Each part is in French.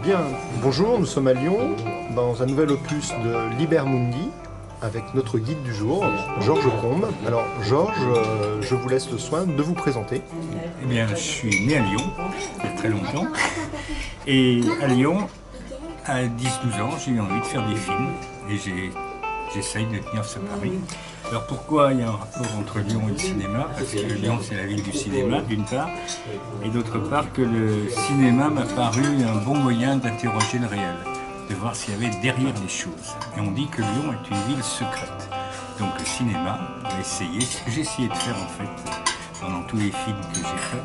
Bien, bonjour, nous sommes à Lyon, dans un nouvel opus de Liber Mundi, avec notre guide du jour, Georges Combe. Alors Georges, je vous laisse le soin de vous présenter. Eh bien, je suis né à Lyon, il y a très longtemps, et à Lyon, à 10-12 ans, j'ai eu envie de faire des films, et j'essaye de tenir ce pari. Alors pourquoi il y a un rapport entre Lyon et le cinéma? Parce que Lyon, c'est la ville du cinéma, d'une part, et d'autre part que le cinéma m'a paru un bon moyen d'interroger le réel, de voir s'il y avait derrière les choses. Et on dit que Lyon est une ville secrète. Donc le cinéma va essayer, ce que j'ai essayé de faire en fait, pendant tous les films que j'ai faits,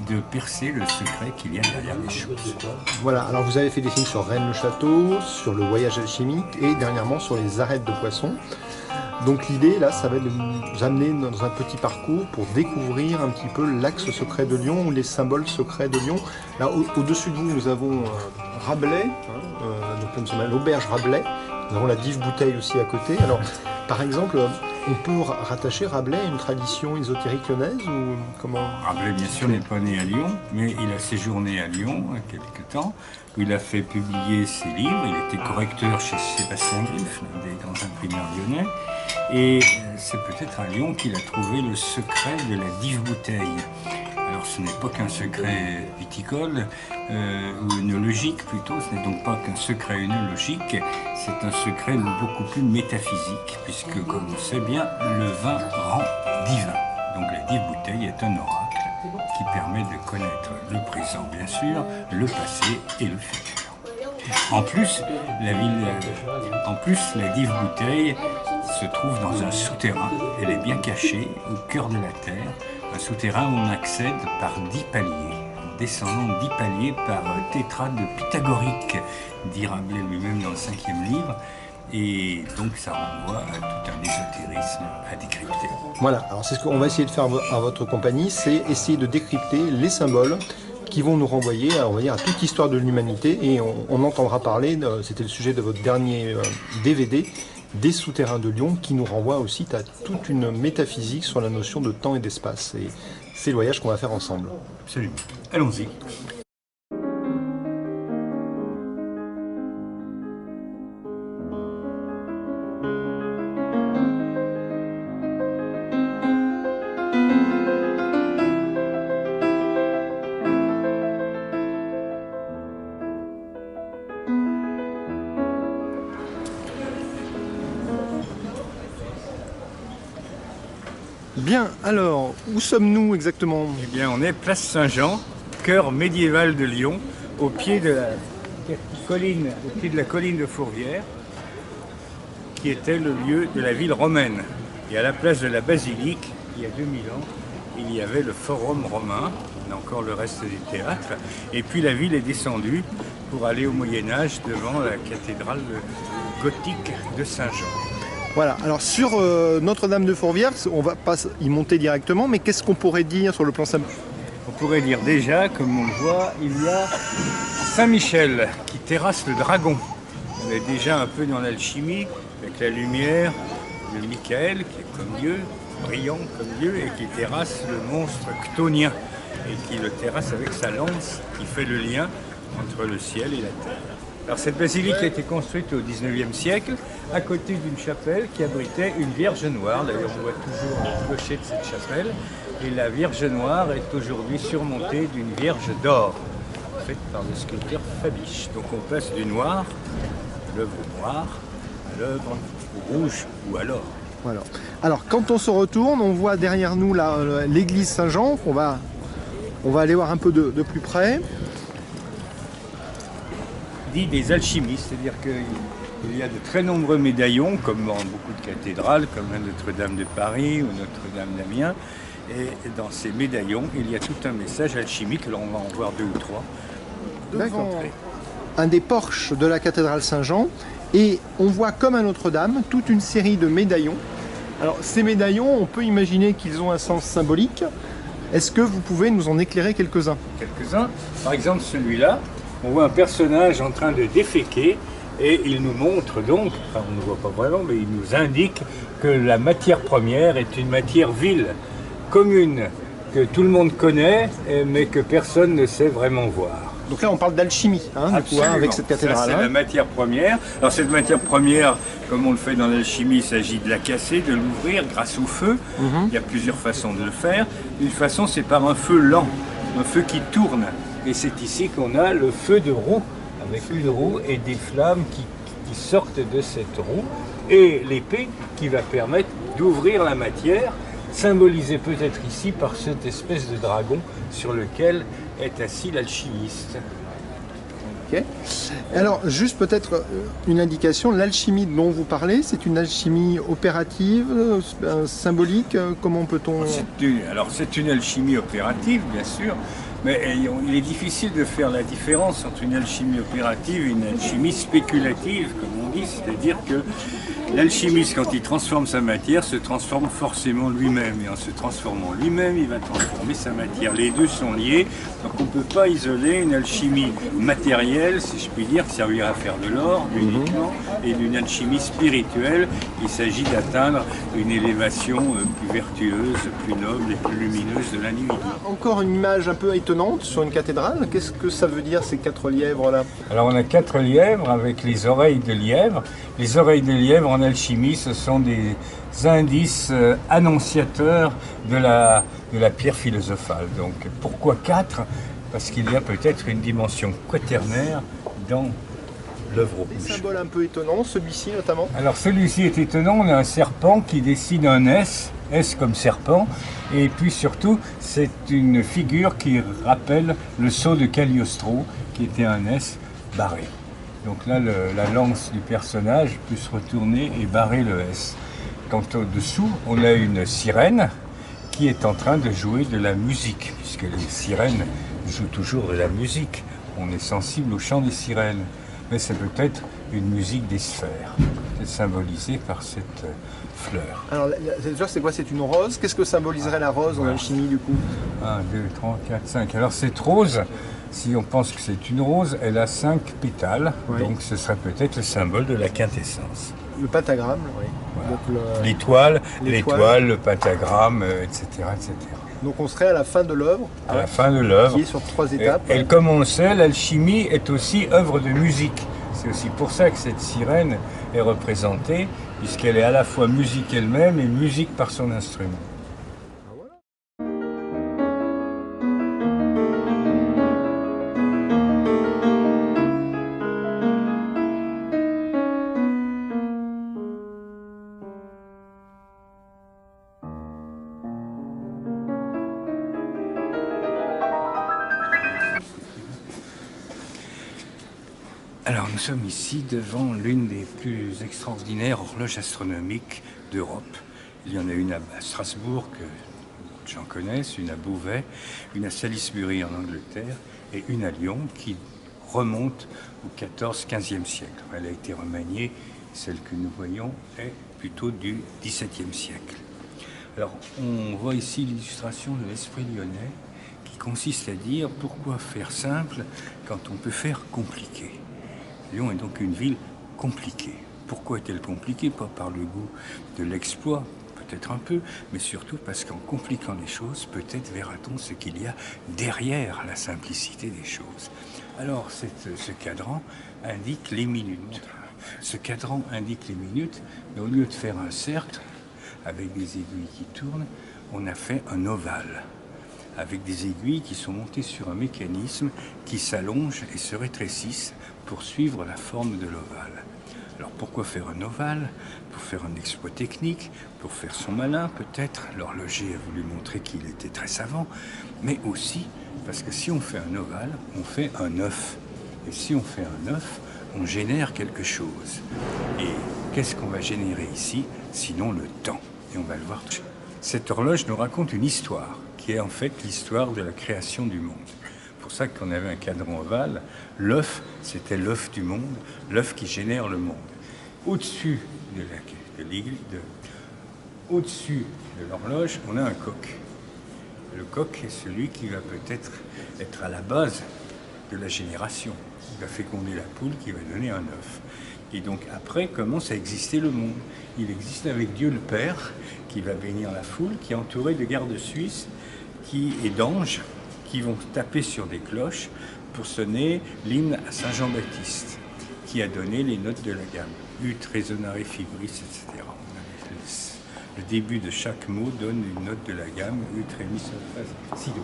de percer le secret qu'il y a derrière les choses. Voilà, alors vous avez fait des films sur Rennes-le-Château, sur le voyage alchimique et dernièrement sur les arêtes de poissons. Donc l'idée là, ça va être de nous amener dans un petit parcours pour découvrir un petit peu l'axe secret de Lyon ou les symboles secrets de Lyon. Là, au-dessus de vous, nous avons Rabelais, donc nous sommes à l'auberge Rabelais. Nous avons la Dive Bouteille aussi à côté. Alors, par exemple, on peut rattacher Rabelais à une tradition ésotérique lyonnaise ou comment? Rabelais, bien sûr, n'est pas né à Lyon, mais il a séjourné à Lyon quelque temps, où il a fait publier ses livres. Il était correcteur chez Sébastien Griffe, l'un des grands imprimeurs lyonnais. Et c'est peut-être à Lyon qu'il a trouvé le secret de la Dive Bouteille. Alors ce n'est pas qu'un secret viticole ou œnologique plutôt, ce n'est donc pas qu'un secret œnologique, c'est un secret beaucoup plus métaphysique, puisque comme on sait bien, le vin rend divin. Donc la Dive Bouteille est un oracle qui permet de connaître le présent bien sûr, le passé et le futur. En plus, la Dive Bouteille se trouve dans un souterrain. Elle est bien cachée au cœur de la terre. Un souterrain où on accède par 10 paliers, en descendant 10 paliers par tétrade pythagorique, dit Rabelais lui-même dans le 5e livre. Et donc ça renvoie à tout un ésotérisme à décrypter. Voilà, alors c'est ce qu'on va essayer de faire à votre compagnie, c'est essayer de décrypter les symboles qui vont nous renvoyer on va dire, à toute l'histoire de l'humanité et on entendra parler, c'était le sujet de votre dernier DVD, des souterrains de Lyon qui nous renvoie aussi à toute une métaphysique sur la notion de temps et d'espace. Et c'est le voyage qu'on va faire ensemble. Absolument. Allons-y. Bien, alors, où sommes-nous exactement? Eh bien, on est place Saint-Jean, cœur médiéval de Lyon, au pied de la colline de Fourvière, qui était le lieu de la ville romaine. Et à la place de la basilique, il y a 2000 ans, il y avait le forum romain, on a encore le reste des théâtres, et puis la ville est descendue pour aller au Moyen-Âge devant la cathédrale gothique de Saint-Jean. Voilà, alors sur Notre-Dame de Fourvière, on va pas y monter directement, mais qu'est-ce qu'on pourrait dire sur le plan symbolique? On pourrait dire déjà, comme on le voit, il y a Saint-Michel qui terrasse le dragon. On est déjà un peu dans l'alchimie, avec la lumière de Michael, qui est comme Dieu, brillant comme Dieu, et qui terrasse le monstre chthonien, et qui le terrasse avec sa lance, qui fait le lien entre le ciel et la terre. Alors cette basilique a été construite au XIXe siècle, à côté d'une chapelle qui abritait une Vierge Noire. D'ailleurs, on voit toujours le clocher de cette chapelle. Et la Vierge Noire est aujourd'hui surmontée d'une Vierge d'or, faite par le sculpteur Fabiche. Donc on passe du noir, à l'œuvre noire, à l'œuvre rouge ou à l'or. Voilà. Alors quand on se retourne, on voit derrière nous l'église Saint-Jean, on va aller voir un peu de plus près. Dit des alchimistes, c'est-à-dire qu'il y a de très nombreux médaillons, comme dans beaucoup de cathédrales, comme la Notre-Dame de Paris ou Notre-Dame d'Amiens. Et dans ces médaillons, il y a tout un message alchimique, alors on va en voir 2 ou 3. Devant un des porches de la cathédrale Saint-Jean, et on voit comme à Notre-Dame toute une série de médaillons. Alors ces médaillons, on peut imaginer qu'ils ont un sens symbolique. Est-ce que vous pouvez nous en éclairer quelques-uns? Quelques-uns. Par exemple celui-là, on voit un personnage en train de déféquer et il nous montre donc, enfin on ne voit pas vraiment, mais il nous indique que la matière première est une matière vile, commune, que tout le monde connaît, mais que personne ne sait vraiment voir. Donc là, on parle d'alchimie, hein, du coup, hein, avec cette cathédrale. C'est la matière première. Alors cette matière première, comme on le fait dans l'alchimie, il s'agit de la casser, de l'ouvrir grâce au feu. Il y a plusieurs façons de le faire. Une façon, c'est par un feu lent, un feu qui tourne. Et c'est ici qu'on a le feu de roue, avec une roue et des flammes qui sortent de cette roue, et l'épée qui va permettre d'ouvrir la matière, symbolisée peut-être ici par cette espèce de dragon sur lequel est assis l'alchimiste. Okay. Alors, juste peut-être une indication, l'alchimie dont vous parlez, c'est une alchimie opérative, symbolique, comment peut-on... C'est une alchimie opérative, bien sûr, mais il est difficile de faire la différence entre une alchimie opérative et une alchimie spéculative, comme on dit, c'est-à-dire que l'alchimiste, quand il transforme sa matière, se transforme forcément lui-même. Et en se transformant lui-même, il va transformer sa matière. Les deux sont liés, donc on ne peut pas isoler une alchimie matérielle, si je puis dire, qui servira à faire de l'or uniquement, et d'une alchimie spirituelle. Il s'agit d'atteindre une élévation plus vertueuse, plus noble et plus lumineuse de l'individu. Encore une image un peu étonnante sur une cathédrale. Qu'est-ce que ça veut dire, ces 4 lièvres-là? Alors on a 4 lièvres avec les oreilles de lièvre. Les oreilles de lièvre en alchimie, ce sont des indices annonciateurs de la pierre philosophale. Donc pourquoi 4? Parce qu'il y a peut-être une dimension quaternaire dans l'œuvre rouge. Des symboles un peu étonnants, celui-ci notamment? Alors celui-ci est étonnant, on a un serpent qui dessine un S, S comme serpent, et puis surtout c'est une figure qui rappelle le sceau de Cagliostro, qui était un S barré. Donc là, la lance du personnage peut se retourner et barrer le S. Quant au-dessous, on a une sirène qui est en train de jouer de la musique, puisque les sirènes jouent toujours de la musique. On est sensible au chant des sirènes. Mais c'est peut-être une musique des sphères, peut-être symbolisée par cette fleur. Alors, c'est quoi? C'est une rose? Qu'est-ce que symboliserait la rose en alchimie, du coup? 1, 2, 3, 4, 5. Alors cette rose, si on pense que c'est une rose, elle a 5 pétales, donc ce serait peut-être le symbole de la quintessence. Le pentagramme, oui. Voilà. L'étoile, le pentagramme, etc., etc. Donc on serait à la fin de l'œuvre. À la fin de l'œuvre. Qui est sur 3 étapes. Et comme on le sait, l'alchimie est aussi œuvre de musique. C'est aussi pour ça que cette sirène est représentée, puisqu'elle est à la fois musique elle-même et musique par son instrument. Alors nous sommes ici devant l'une des plus extraordinaires horloges astronomiques d'Europe. Il y en a une à Strasbourg que j'en connaisse, une à Beauvais, une à Salisbury en Angleterre et une à Lyon qui remonte au XIV-XVe siècle. Elle a été remaniée, celle que nous voyons est plutôt du XVIIe siècle. Alors on voit ici l'illustration de l'esprit lyonnais qui consiste à dire pourquoi faire simple quand on peut faire compliqué. Lyon est donc une ville compliquée. Pourquoi est-elle compliquée? Pas par le goût de l'exploit, peut-être un peu, mais surtout parce qu'en compliquant les choses, peut-être verra-t-on ce qu'il y a derrière la simplicité des choses. Alors, ce cadran indique les minutes. Ce cadran indique les minutes, mais au lieu de faire un cercle avec des aiguilles qui tournent, on a fait un ovale, avec des aiguilles qui sont montées sur un mécanisme qui s'allonge et se rétrécissent pour suivre la forme de l'ovale. Alors pourquoi faire un ovale? Pour faire un exploit technique, pour faire son malin peut-être. L'horloger a voulu montrer qu'il était très savant, mais aussi parce que si on fait un ovale, on fait un œuf. Et si on fait un œuf, on génère quelque chose. Et qu'est-ce qu'on va générer ici, sinon le temps? Et on va le voir. Cette horloge nous raconte une histoire, qui est en fait l'histoire de la création du monde. C'est pour ça qu'on avait un cadran ovale. L'œuf, c'était l'œuf du monde, l'œuf qui génère le monde. Au-dessus de l'horloge, on a un coq. Le coq est celui qui va peut-être être à la base de la génération. Il va féconder la poule qui va donner un œuf. Et donc après commence à exister le monde. Il existe avec Dieu le Père qui va bénir la foule, qui est entouré de gardes suisses et d'anges qui vont taper sur des cloches pour sonner l'hymne à Saint Jean-Baptiste, qui a donné les notes de la gamme. Ut, résonare, fibris, etc. Le début de chaque mot donne une note de la gamme, ut, ré, mi, sol, fa, si, do.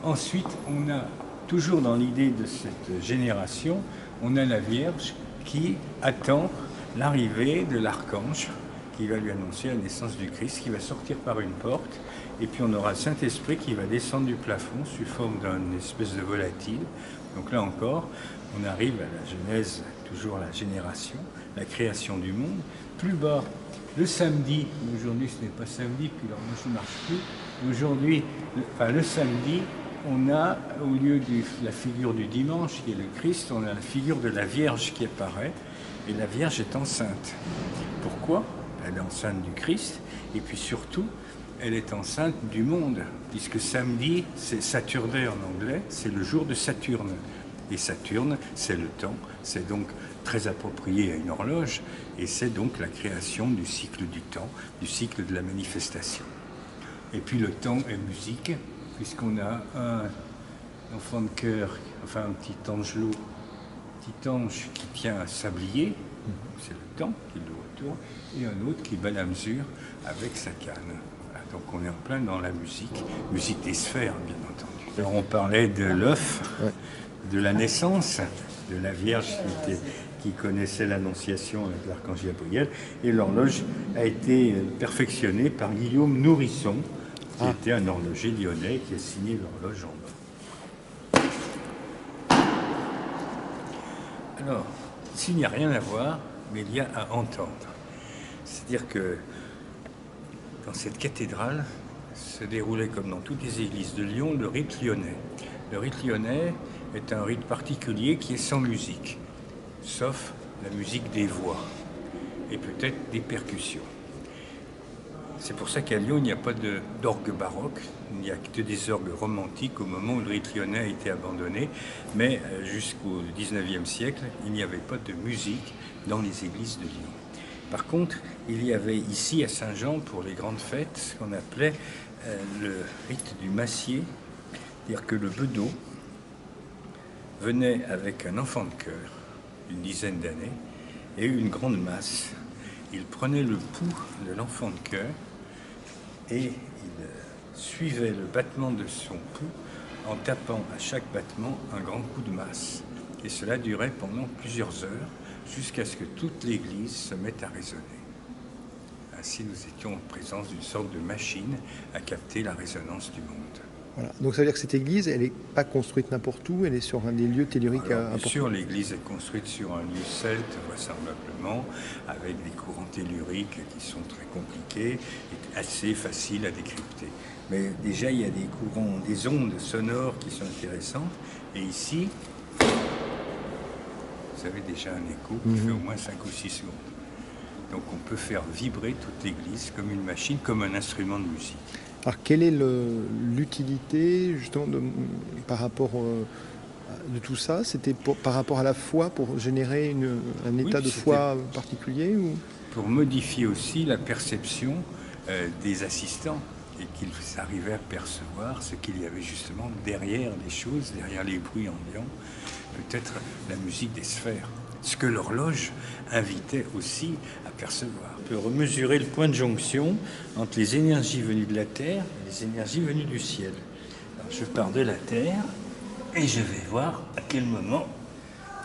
Ensuite, on a, toujours dans l'idée de cette génération, on a la Vierge qui attend l'arrivée de l'archange qui va lui annoncer la naissance du Christ, qui va sortir par une porte, et puis on aura le Saint-Esprit qui va descendre du plafond sous forme d'une espèce de volatile. Donc là encore, on arrive à la Genèse, toujours la génération, la création du monde. Plus bas, le samedi, aujourd'hui ce n'est pas samedi, puis l'horloge ne marche plus. Aujourd'hui, le samedi, on a, au lieu de la figure du dimanche, qui est le Christ, on a la figure de la Vierge qui apparaît, et la Vierge est enceinte. Pourquoi ? Elle est enceinte du Christ, et puis surtout, elle est enceinte du monde, puisque samedi, c'est Saturday en anglais, c'est le jour de Saturne. Et Saturne, c'est le temps, c'est donc très approprié à une horloge, et c'est donc la création du cycle du temps, du cycle de la manifestation. Et puis le temps est musique, puisqu'on a un enfant de cœur, enfin un petit angelot, petit ange qui tient un sablier, c'est le temps qui le retourne, et un autre qui bat la mesure avec sa canne. Voilà, donc on est en plein dans la musique des sphères, bien entendu. Alors on parlait de l'œuf, de la naissance, de la Vierge qui connaissait l'Annonciation avec l'archange Gabriel, et l'horloge a été perfectionnée par Guillaume Nourisson, qui était un horloger lyonnais qui a signé l'horloge en bas. Alors, ici, il n'y a rien à voir, mais il y a à entendre. C'est-à-dire que dans cette cathédrale se déroulait, comme dans toutes les églises de Lyon, le rite lyonnais. Le rite lyonnais est un rite particulier qui est sans musique, sauf la musique des voix et peut-être des percussions. C'est pour ça qu'à Lyon, il n'y a pas d'orgue baroque, il n'y a que des orgues romantiques au moment où le rite lyonnais a été abandonné, mais jusqu'au XIXe siècle, il n'y avait pas de musique dans les églises de Lyon. Par contre, il y avait ici à Saint-Jean, pour les grandes fêtes, ce qu'on appelait le rite du massier, c'est-à-dire que le bedeau venait avec un enfant de cœur, une dizaine d'années, et une grande masse. Il prenait le pouls de l'enfant de cœur et il suivait le battement de son pouls en tapant à chaque battement un grand coup de masse. Et cela durait pendant plusieurs heures jusqu'à ce que toute l'église se mette à résonner. Ainsi, nous étions en présence d'une sorte de machine à capter la résonance du monde. Voilà. Donc ça veut dire que cette église, elle n'est pas construite n'importe où, elle est sur un des lieux telluriques importants. Bien sûr, l'église est construite sur un lieu celte, vraisemblablement, avec des courants telluriques qui sont très compliqués et assez faciles à décrypter. Mais déjà, il y a des courants, des ondes sonores qui sont intéressantes. Et ici, vous avez déjà un écho qui fait au moins 5 ou 6 secondes. Donc on peut faire vibrer toute l'église comme une machine, comme un instrument de musique. Alors, quelle est l'utilité, justement, par rapport de tout ça? C'était par rapport à la foi, pour générer un état de foi particulier ou... Pour modifier aussi la perception des assistants et qu'ils arrivaient à percevoir ce qu'il y avait justement derrière les choses, derrière les bruits ambiants, peut-être la musique des sphères. Ce que l'horloge invitait aussi à percevoir. On peut remesurer le point de jonction entre les énergies venues de la Terre et les énergies venues du ciel. Alors je pars de la Terre et je vais voir à quel moment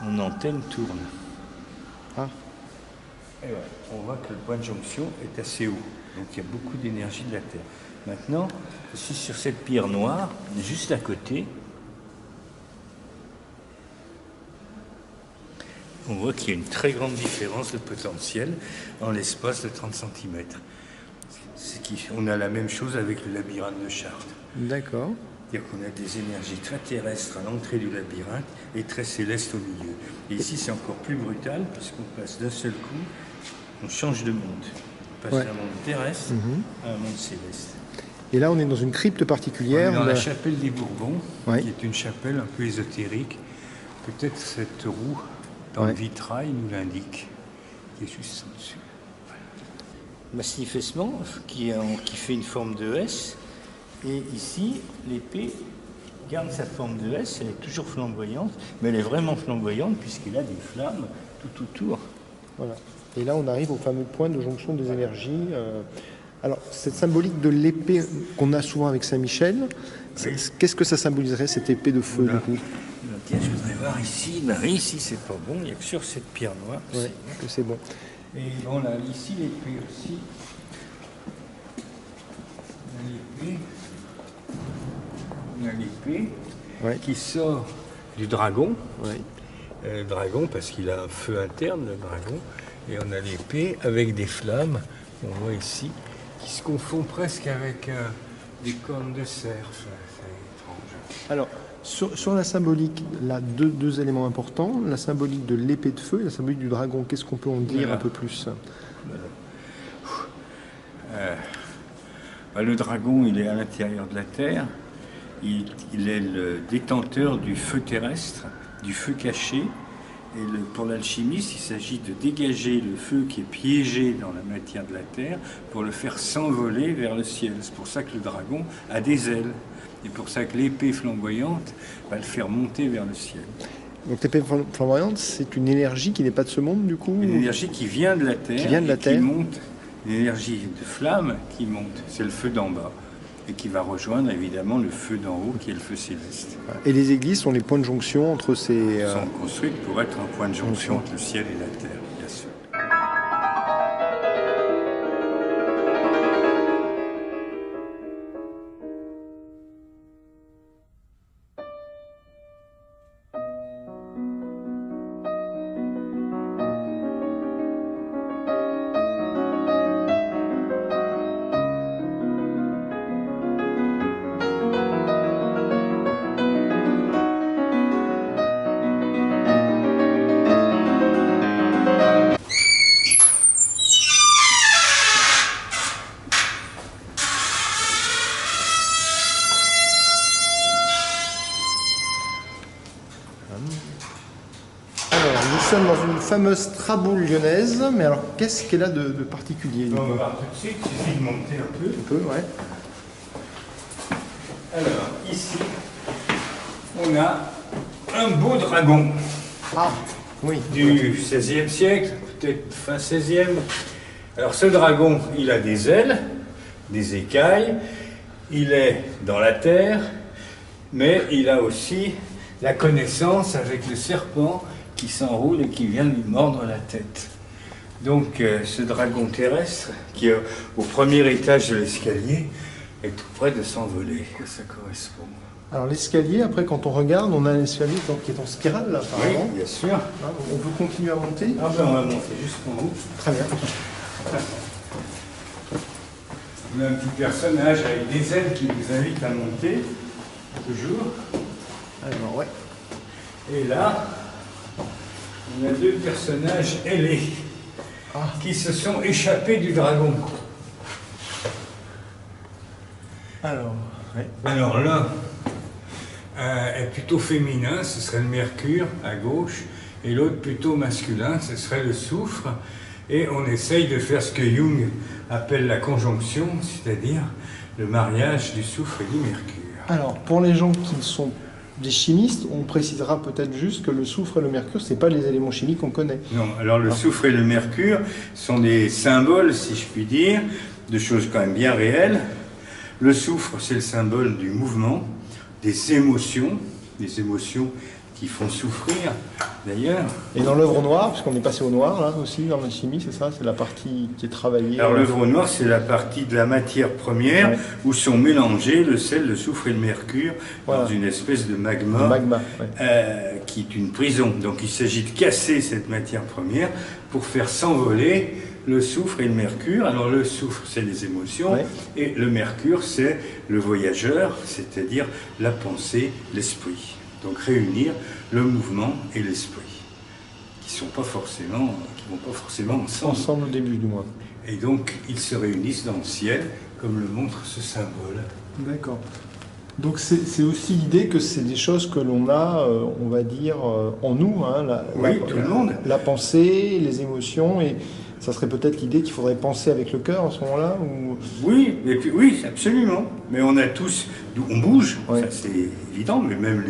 mon antenne tourne. Et ouais, on voit que le point de jonction est assez haut, donc il y a beaucoup d'énergie de la Terre. Maintenant, je suis sur cette pierre noire, juste à côté. On voit qu'il y a une très grande différence de potentiel en l'espace de 30 cm. On a la même chose avec le labyrinthe de Chartres. D'accord. C'est-à-dire qu'on a des énergies très terrestres à l'entrée du labyrinthe et très célestes au milieu. Et ici, c'est encore plus brutal, puisqu'on passe d'un seul coup, on change de monde. On passe d'un monde terrestre à un monde céleste. Et là, on est dans une crypte particulière. On est dans la chapelle des Bourbons, qui est une chapelle un peu ésotérique. Peut-être cette roue dans le vitrail nous l'indique, qui est juste au-dessus. Voilà. Massifessement, qui fait une forme de S, et ici, l'épée garde sa forme de S, elle est toujours flamboyante, mais elle est vraiment flamboyante puisqu'il a des flammes tout autour. Voilà. Et là, on arrive au fameux point de jonction des énergies. Alors, cette symbolique de l'épée qu'on a souvent avec Saint-Michel, Oui. qu'est-ce que ça symboliserait, cette épée de feu, Voilà. du coup? Tiens, je voudrais voir ici. Ben, ici, c'est pas bon, il n'y a que sur cette pierre noire. Ouais, que c'est bon. Et on a ici l'épée aussi. On a l'épée Ouais. qui sort du dragon. Ouais. Le dragon, parce qu'il a un feu interne, le dragon. Et on a l'épée avec des flammes, on voit ici, qui se confond presque avec des cornes de cerf. C'est étrange. Alors, sur la symbolique, là, deux éléments importants. La symbolique de l'épée de feu et la symbolique du dragon. Qu'est-ce qu'on peut en dire Voilà. un peu plus? Le dragon, il est à l'intérieur de la Terre. Il est le détenteur du feu terrestre, du feu caché. Et pour l'alchimiste, il s'agit de dégager le feu qui est piégé dans la matière de la Terre pour le faire s'envoler vers le ciel. C'est pour ça que le dragon a des ailes. Et pour ça que l'épée flamboyante va le faire monter vers le ciel. Donc l'épée flamboyante, c'est une énergie qui n'est pas de ce monde, du coup? Une énergie qui vient de la Terre, Qui vient de la et Terre. qui monte, une énergie de flamme qui monte. C'est le feu d'en bas. Et qui va rejoindre évidemment le feu d'en haut, qui est le feu céleste. Et les églises sont les points de jonction entre ces... Elles sont construites pour être un point de jonction entre le ciel et la terre, bien sûr. Alors, nous sommes dans une fameuse traboule lyonnaise, mais alors qu'est-ce qu'elle a de particulier? On va voir tout de suite, il suffit de monter un peu. Un peu, ouais. Alors, ici, on a un beau dragon Ah, oui. du XVIe siècle, peut-être fin XVIe. Alors, ce dragon, il a des ailes, des écailles, il est dans la terre, mais il a aussi la connaissance avec le serpent qui s'enroule et qui vient lui mordre la tête. Donc ce dragon terrestre, qui est au premier étage de l'escalier, est tout près de s'envoler. Ça correspond. Alors l'escalier, après quand on regarde, on a un escalier qui est en spirale, là, apparemment. Oui, bien sûr. Ah, on peut continuer à monter? Ah ben on va monter jusqu'en haut. Très bien. On a un petit personnage avec des ailes qui nous invite à monter, toujours. Alors, ouais. Et là, on a deux personnages ailés qui se sont échappés du dragon. Alors, ouais. Alors là, est plutôt féminin, ce serait le mercure à gauche, et l'autre plutôt masculin, ce serait le soufre. Et on essaye de faire ce que Jung appelle la conjonction, c'est-à-dire le mariage du soufre et du mercure. Alors, pour les gens qui sont des chimistes, on précisera peut-être juste que le soufre et le mercure, c'est pas les éléments chimiques qu'on connaît. Non, alors le soufre et le mercure sont des symboles, si je puis dire, de choses quand même bien réelles. Le soufre, c'est le symbole du mouvement, des émotions qui font souffrir, d'ailleurs. Et dans l'œuvre noire, puisqu'on est passé au noir, là aussi, dans la chimie, c'est ça? C'est la partie qui est travaillée. Alors l'œuvre noire, c'est la partie de la matière première où sont mélangés le sel, le soufre et le mercure dans une espèce de magma, qui est une prison. Donc il s'agit de casser cette matière première pour faire s'envoler le soufre et le mercure. Alors le soufre, c'est les émotions, et le mercure, c'est le voyageur, c'est-à-dire la pensée, l'esprit. Donc réunir le mouvement et l'esprit, qui vont pas forcément ensemble au début du moins. Et donc ils se réunissent dans le ciel, comme le montre ce symbole. D'accord. Donc c'est aussi l'idée que c'est des choses que l'on a, on va dire, en nous. Hein, tout le monde. La pensée, les émotions, et Ça serait peut-être l'idée qu'il faudrait penser avec le cœur à ce moment-là ou... Oui, et puis, oui, absolument. Mais on a tous, on bouge, Ouais. ça c'est évident, mais même,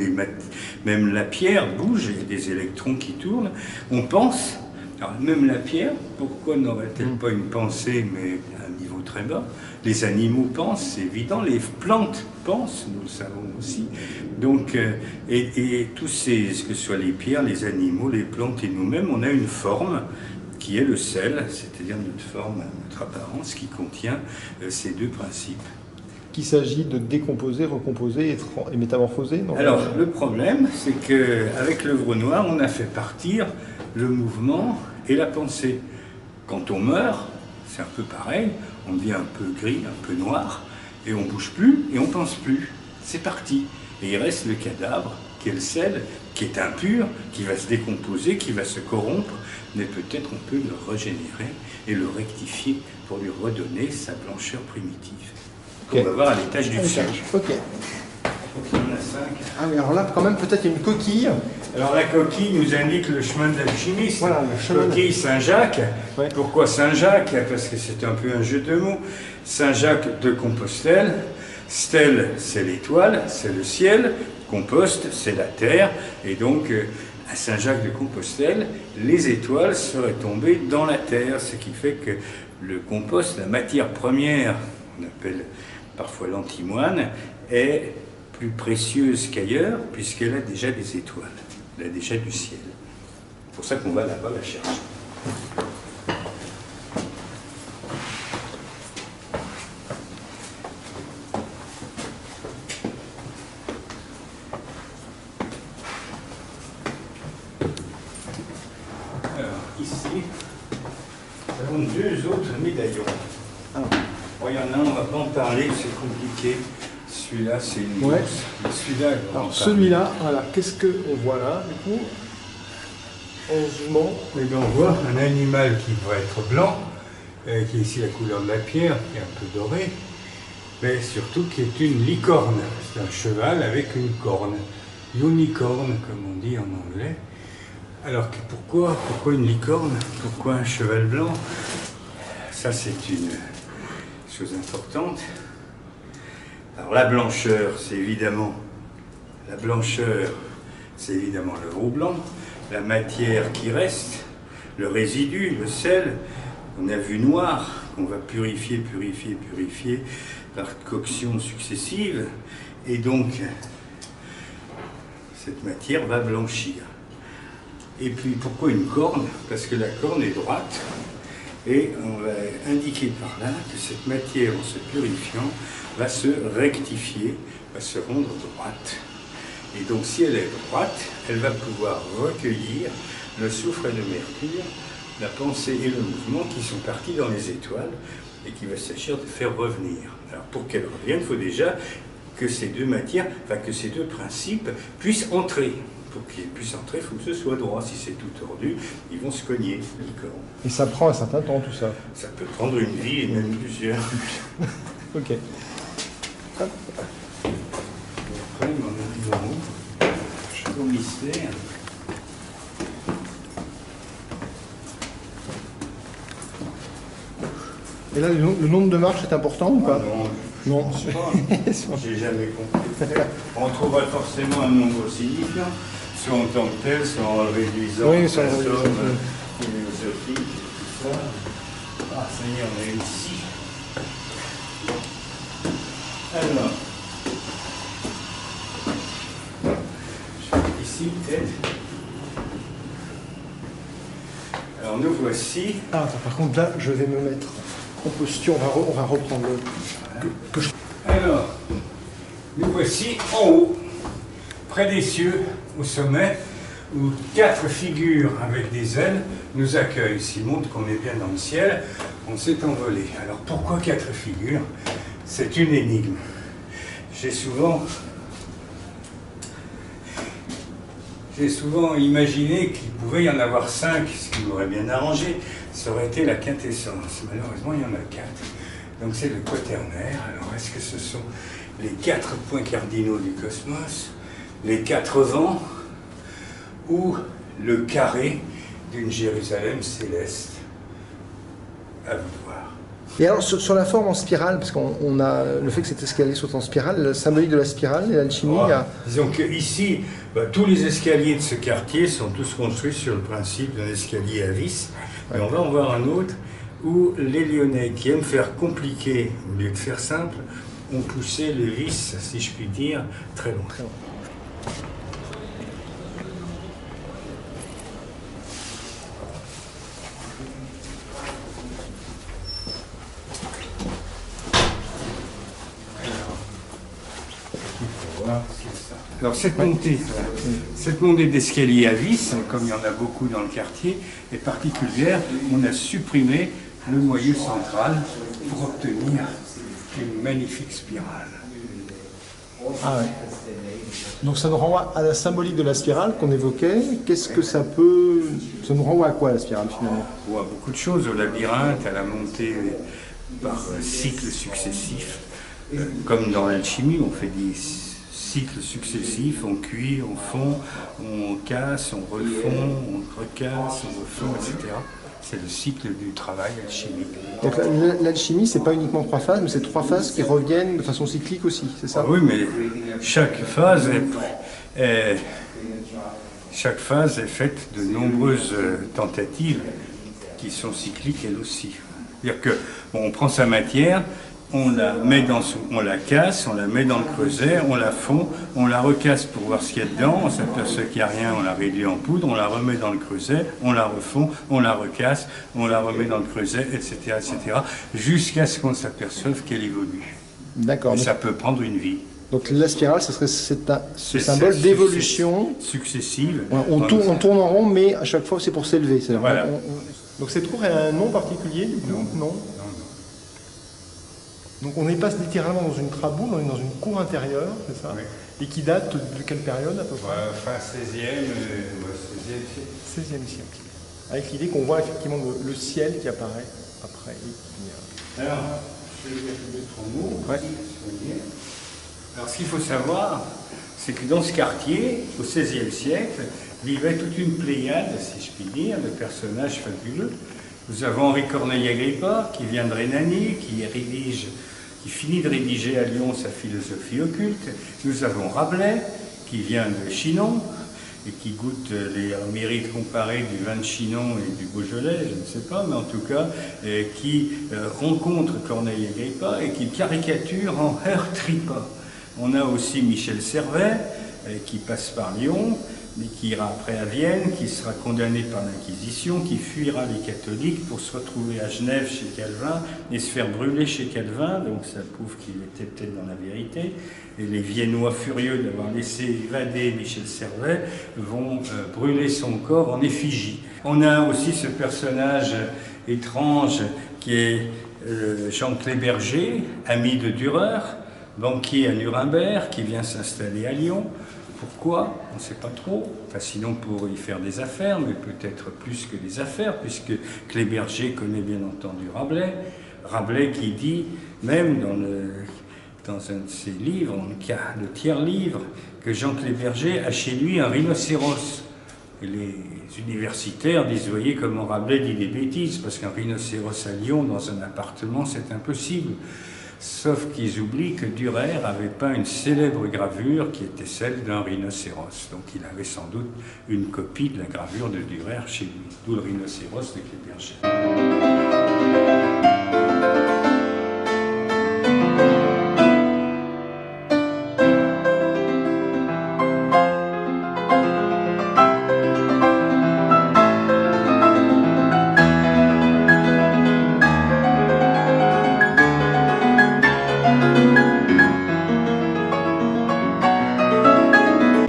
même la pierre bouge, il y a des électrons qui tournent. On pense. Alors même la pierre, pourquoi n'aurait-elle pas une pensée, mais à un niveau très bas? Les animaux pensent, c'est évident, les plantes pensent, nous le savons aussi. Donc, et tous ces, que ce soit les pierres, les animaux, les plantes et nous-mêmes, on a une forme qui est le sel, c'est-à-dire notre forme, notre apparence, qui contient ces deux principes. Qu'il s'agit de décomposer, recomposer et métamorphoser. Alors, le problème, c'est qu'avec l'œuvre noire, on a fait partir le mouvement et la pensée. Quand on meurt, c'est un peu pareil, on devient un peu gris, un peu noir, et on bouge plus et on pense plus. C'est parti. Et il reste le cadavre, qui est le sel, qui est impur, qui va se décomposer, qui va se corrompre, mais peut-être on peut le régénérer et le rectifier pour lui redonner sa blancheur primitive. Okay. On va voir à l'étage du dessus. Ok. Il y en a 5. Ah oui, alors là, quand même, peut-être il y a une coquille. Alors la coquille nous indique le chemin de l'alchimiste. Voilà, le chemin. Coquille Saint-Jacques. Ouais. Pourquoi Saint-Jacques? Parce que c'est un peu un jeu de mots. Saint-Jacques de Compostelle. Stèle, c'est l'étoile, c'est le ciel. Compost, c'est la terre. Et donc, à Saint-Jacques de Compostelle, les étoiles seraient tombées dans la terre. Ce qui fait que le compost, la matière première, on appelle parfois l'antimoine, est plus précieuse qu'ailleurs, puisqu'elle a déjà des étoiles, elle a déjà du ciel. C'est pour ça qu'on va là-bas la chercher. Alors, ici, nous avons deux autres médaillons. Bon, il y en a un, on ne va pas en parler, c'est compliqué. Celui-là, c'est une Ouais. bourse. Mais celui-là, on va en Alors parler. celui-là, voilà, qu'est-ce qu'on voit là, du coup? On zoomant. Eh bien, on voit un animal qui devrait être blanc, qui est ici la couleur de la pierre, qui est un peu doré, mais surtout qui est une licorne. C'est un cheval avec une corne. Unicorn, comme on dit en anglais. Alors pourquoi une licorne? Pourquoi un cheval blanc? Ça, c'est une chose importante. Alors la blancheur, c'est évidemment le veau blanc, la matière qui reste, le résidu, le sel. On a vu noir, qu'on va purifier par coction successive, et donc cette matière va blanchir. Et puis pourquoi une corne? Parce que la corne est droite, et on va indiquer par là que cette matière, en se purifiant, va se rectifier, va se rendre droite. Et donc si elle est droite, elle va pouvoir recueillir le soufre et le mercure, la pensée et le mouvement qui sont partis dans les étoiles et qu'il va s'agir de faire revenir. Alors pour qu'elles reviennent, il faut déjà que ces deux matières, enfin que ces deux principes puissent entrer. Pour qu'ils puissent entrer, il faut que ce soit droit. Si c'est tout tordu, ils vont se cogner, licorne. Et ça prend un certain temps, tout ça. Ça peut prendre une vie et même plusieurs. Ok. Hop. Après, on arrive en haut, au mystère. Et là, le nombre de marches est important ou pas? Non, je ne sais pas. J'ai jamais compris. On trouvera forcément un nombre signifiant, soit en tant que tel, soit en le réduisant, Oui, soit en la réduisant. somme philosophique, tout ça. Ah, ça y est, on est ici. Alors, je vais ici peut-être. Alors nous voici. Ah, attends, par contre, là, je vais me mettre en posture. On va reprendre le... Alors, nous voici en haut, près des cieux, au sommet, où 4 figures avec des ailes nous accueillent. S'ils montrent qu'on est bien dans le ciel, on s'est envolé. Alors pourquoi 4 figures? C'est une énigme. J'ai souvent imaginé qu'il pouvait y en avoir 5, ce qui m'aurait bien arrangé. Ça aurait été la quintessence. Malheureusement, il y en a 4. Donc c'est le quaternaire. Alors est-ce que ce sont les 4 points cardinaux du cosmos, les 4 vents, ou le carré d'une Jérusalem céleste? à vous de voir. Et alors sur la forme en spirale, parce qu'on a le fait que cet escalier soit en spirale, la symbolique de la spirale et l'alchimie, il y a... Disons qu'ici, tous les escaliers de ce quartier sont tous construits sur le principe d'un escalier à vis. Mais on va en voir un autre où les Lyonnais, qui aiment faire compliqué au lieu de faire simple, ont poussé les vis, si je puis dire, très loin. Très loin. Alors cette montée d'escalier à vis, comme il y en a beaucoup dans le quartier, est particulière. On a supprimé le noyau central pour obtenir une magnifique spirale. Ah ouais. Donc ça nous renvoie à la symbolique de la spirale qu'on évoquait. Qu'est-ce que ça peut... Ça nous renvoie à quoi la spirale finalement? On voit beaucoup de choses, au labyrinthe, à la montée par cycles successifs. Comme dans l'alchimie, on fait des cycles successifs, on cuit, on fond, on casse, on refond, on recasse, on refond, etc. C'est le cycle du travail alchimique. Donc l'alchimie, c'est pas uniquement 3 phases, mais c'est 3 phases qui reviennent de façon cyclique aussi, c'est ça? Oui, mais chaque phase est faite de nombreuses tentatives qui sont cycliques elles aussi. C'est-à-dire que on prend sa matière, on la casse, on la met dans le creuset, on la fond, on la recasse pour voir ce qu'il y a dedans, on s'aperçoit qu'il n'y a rien, on la réduit en poudre, on la remet dans le creuset, on la refond, on la recasse, on la remet dans le creuset, etc., jusqu'à ce qu'on s'aperçoive qu'elle évolue. D'accord. Et ça peut prendre une vie. Donc la spirale, ce serait ce symbole d'évolution successive. On tourne en rond, mais à chaque fois c'est pour s'élever. Voilà. Donc cette cour a un nom particulier du coup? Non. Donc on est pas littéralement dans une traboule, on est dans une cour intérieure, c'est ça? Oui. Et qui date de quelle période à peu près? Fin 16e siècle. 16e siècle. Avec l'idée qu'on voit effectivement le ciel qui apparaît après. Alors, je vais mettre en mots. Ouais. Alors ce qu'il faut savoir, c'est que dans ce quartier, au XVIe siècle, vivait toute une pléiade, si je puis dire, de personnages fabuleux. Nous avons Henri Corneille-Agrippa, qui vient de Rhénanie, qui finit de rédiger à Lyon sa philosophie occulte. Nous avons Rabelais, qui vient de Chinon, et qui goûte les mérites comparés du vin de Chinon et du Beaujolais, je ne sais pas, mais en tout cas, qui rencontre Corneille-Agrippa et qui caricature en heurtrippa. On a aussi Michel Servet, qui passe par Lyon, mais qui ira après à Vienne, qui sera condamné par l'Inquisition, qui fuira les catholiques pour se retrouver à Genève chez Calvin et se faire brûler chez Calvin, donc ça prouve qu'il était peut-être dans la vérité. Et les Viennois, furieux d'avoir laissé évader Michel Servet, vont brûler son corps en effigie. On a aussi ce personnage étrange qui est Jean Cléberger, ami de Dürer, banquier à Nuremberg, qui vient s'installer à Lyon. Pourquoi? On ne sait pas trop. Enfin, sinon pour y faire des affaires, mais peut-être plus que des affaires, puisque Cléberger connaît bien entendu Rabelais. Rabelais qui dit, même dans un de ses livres, le tiers-livre, que Jean Cléberger a chez lui un rhinocéros. Et les universitaires disent, voyez comment Rabelais dit des bêtises, parce qu'un rhinocéros à Lyon, dans un appartement, c'est impossible. Sauf qu'ils oublient que Dürer avait peint une célèbre gravure qui était celle d'un rhinocéros. Donc il avait sans doute une copie de la gravure de Dürer chez lui, d'où le rhinocéros de Cléberger.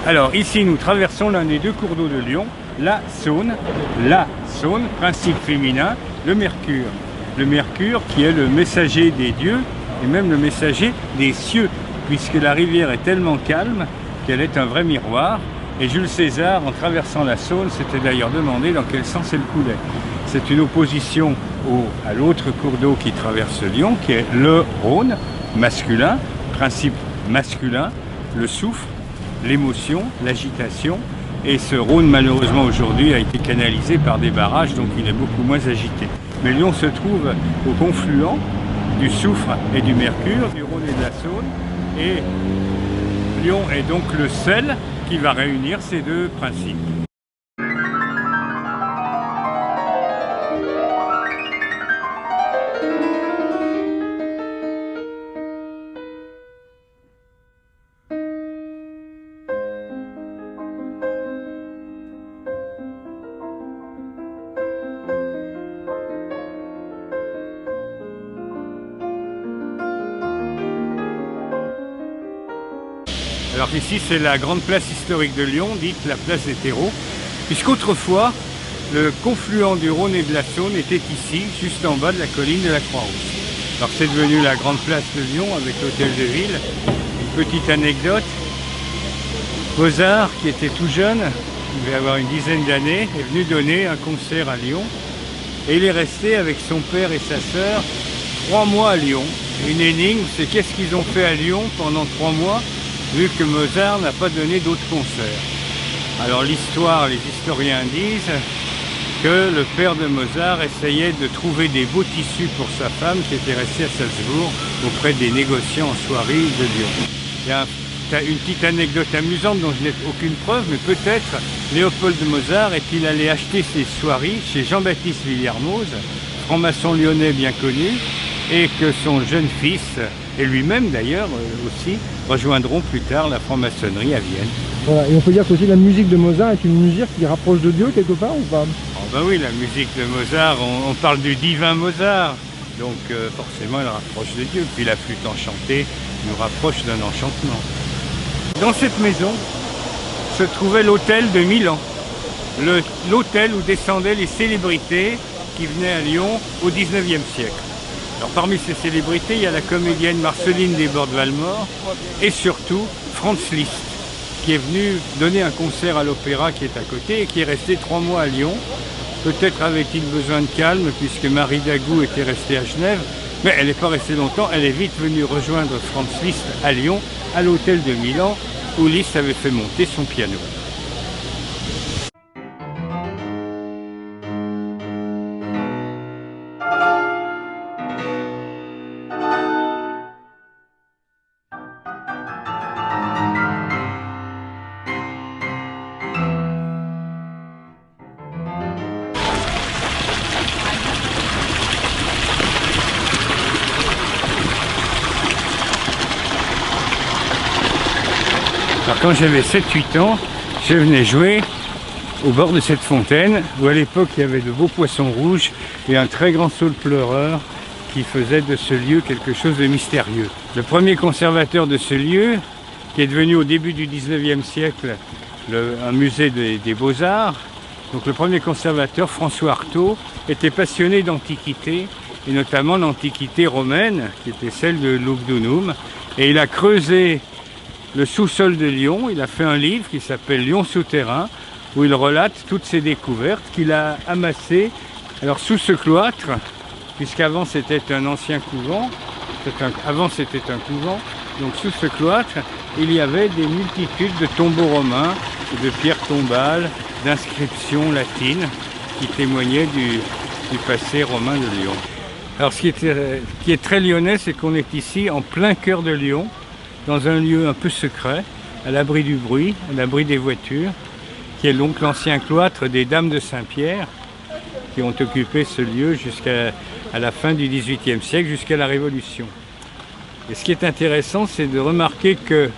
Alors ici nous traversons l'un des deux cours d'eau de Lyon, la Saône, principe féminin, le Mercure. Le Mercure qui est le messager des dieux et même le messager des cieux, puisque la rivière est tellement calme qu'elle est un vrai miroir. Et Jules César, en traversant la Saône, s'était d'ailleurs demandé dans quel sens elle coulait. C'est une opposition à l'autre cours d'eau qui traverse Lyon, qui est le Rhône, masculin, principe masculin, le soufre, l'émotion, l'agitation, et ce Rhône malheureusement aujourd'hui a été canalisé par des barrages, donc il est beaucoup moins agité. Mais Lyon se trouve au confluent du Soufre et du Mercure, du Rhône et de la Saône. Et Lyon est donc le seul qui va réunir ces deux principes. Alors ici c'est la grande place historique de Lyon, dite la place des terreaux, puisqu'autrefois le confluent du Rhône et de la Saône était ici, juste en bas de la colline de la Croix-Rousse. Alors c'est devenu la grande place de Lyon avec l'hôtel de ville. Une petite anecdote, Mozart, qui était tout jeune, il devait avoir une dizaine d'années, est venu donner un concert à Lyon et il est resté avec son père et sa sœur 3 mois à Lyon. Une énigme, c'est qu'est-ce qu'ils ont fait à Lyon pendant 3 mois vu que Mozart n'a pas donné d'autres concerts. Alors l'histoire, les historiens disent que le père de Mozart essayait de trouver des beaux tissus pour sa femme qui était restée à Salzbourg auprès des négociants en soierie de Lyon. Il y a une petite anecdote amusante dont je n'ai aucune preuve, mais peut-être Léopold Mozart est-il allé acheter ses soieries chez Jean-Baptiste Villermoz, franc-maçon lyonnais bien connu, et que son jeune fils, et lui-même d'ailleurs aussi, rejoindront plus tard la franc-maçonnerie à Vienne. Voilà, et on peut dire qu'aussi la musique de Mozart est une musique qui rapproche de Dieu quelque part ou pas? Oh ben oui, la musique de Mozart, on parle du divin Mozart, donc forcément elle rapproche de Dieu, puis la flûte enchantée nous rapproche d'un enchantement. Dans cette maison se trouvait l'hôtel de Milan, l'hôtel où descendaient les célébrités qui venaient à Lyon au 19e siècle. Alors parmi ces célébrités, il y a la comédienne Marceline Desbordes-Valmore et surtout Franz Liszt, qui est venu donner un concert à l'opéra qui est à côté et qui est resté 3 mois à Lyon. Peut-être avait-il besoin de calme puisque Marie Dagou était restée à Genève, mais elle n'est pas restée longtemps, elle est vite venue rejoindre Franz Liszt à Lyon, à l'hôtel de Milan, où Liszt avait fait monter son piano. Alors quand j'avais 7-8 ans, je venais jouer au bord de cette fontaine où à l'époque il y avait de beaux poissons rouges et un très grand saule pleureur qui faisait de ce lieu quelque chose de mystérieux. Le premier conservateur de ce lieu, qui est devenu au début du 19e siècle un musée des beaux-arts, donc le premier conservateur, François Artaud, était passionné d'antiquité et notamment l'antiquité romaine qui était celle de Lugdunum, et il a creusé le sous-sol de Lyon, il a fait un livre qui s'appelle Lyon souterrain, où il relate toutes ses découvertes qu'il a amassées. Alors sous ce cloître, puisqu'avant c'était un ancien couvent, avant c'était un couvent, donc sous ce cloître, il y avait des multitudes de tombeaux romains, de pierres tombales, d'inscriptions latines qui témoignaient du passé romain de Lyon. Alors ce qui est très lyonnais, c'est qu'on est ici en plein cœur de Lyon, dans un lieu un peu secret, à l'abri du bruit, à l'abri des voitures, qui est donc l'ancien cloître des Dames de Saint-Pierre, qui ont occupé ce lieu jusqu'à la fin du XVIIIe siècle, jusqu'à la Révolution. Et ce qui est intéressant, c'est de remarquer que